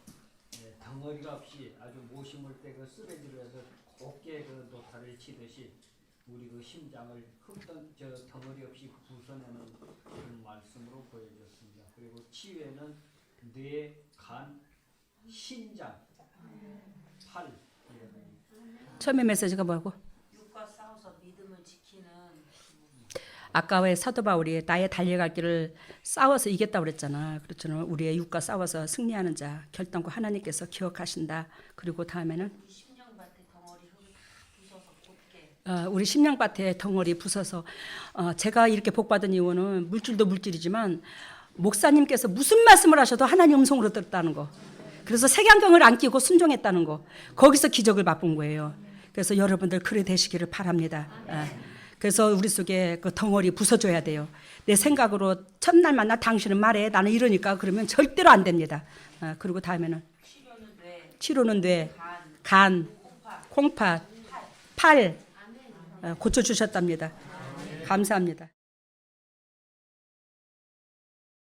덩어리가 없이 아주 모심을 때 그 쓰레기로 해서 곱게 그 노타를 치듯이 우리 그 심장을 덩어리 없이 부숴내는 그런 말씀으로 보여줬습니다. 그리고 치유에는 뇌, 간, 신장, 팔. 처음에 메시지가 뭐고? 육과 싸워서 믿음을 지키는 아까 왜 사도 바울이 나의 달려갈 길을 싸워서 이겼다고 그랬잖아. 그렇잖아. 우리의 육과 싸워서 승리하는 자 결단코 하나님께서 기억하신다. 그리고 다음에는 우리 심령밭에 덩어리 흙을 부숴서 곱게 우리 심령밭에 덩어리 부숴서 제가 이렇게 복받은 이유는 물질도 물질이지만 목사님께서 무슨 말씀을 하셔도 하나님 음성으로 들었다는 거. 그래서 색안경을 안 끼고 순종했다는 거. 거기서 기적을 맛본 거예요. 그래서 여러분들 그래 되시기를 바랍니다. 그래서 우리 속에 그 덩어리 부숴줘야 돼요. 내 생각으로 첫날 만나 당신은 말해 나는 이러니까 그러면 절대로 안 됩니다. 그리고 다음에는 치료는 뇌, 간, 콩팥, 팔 고쳐주셨답니다. 감사합니다.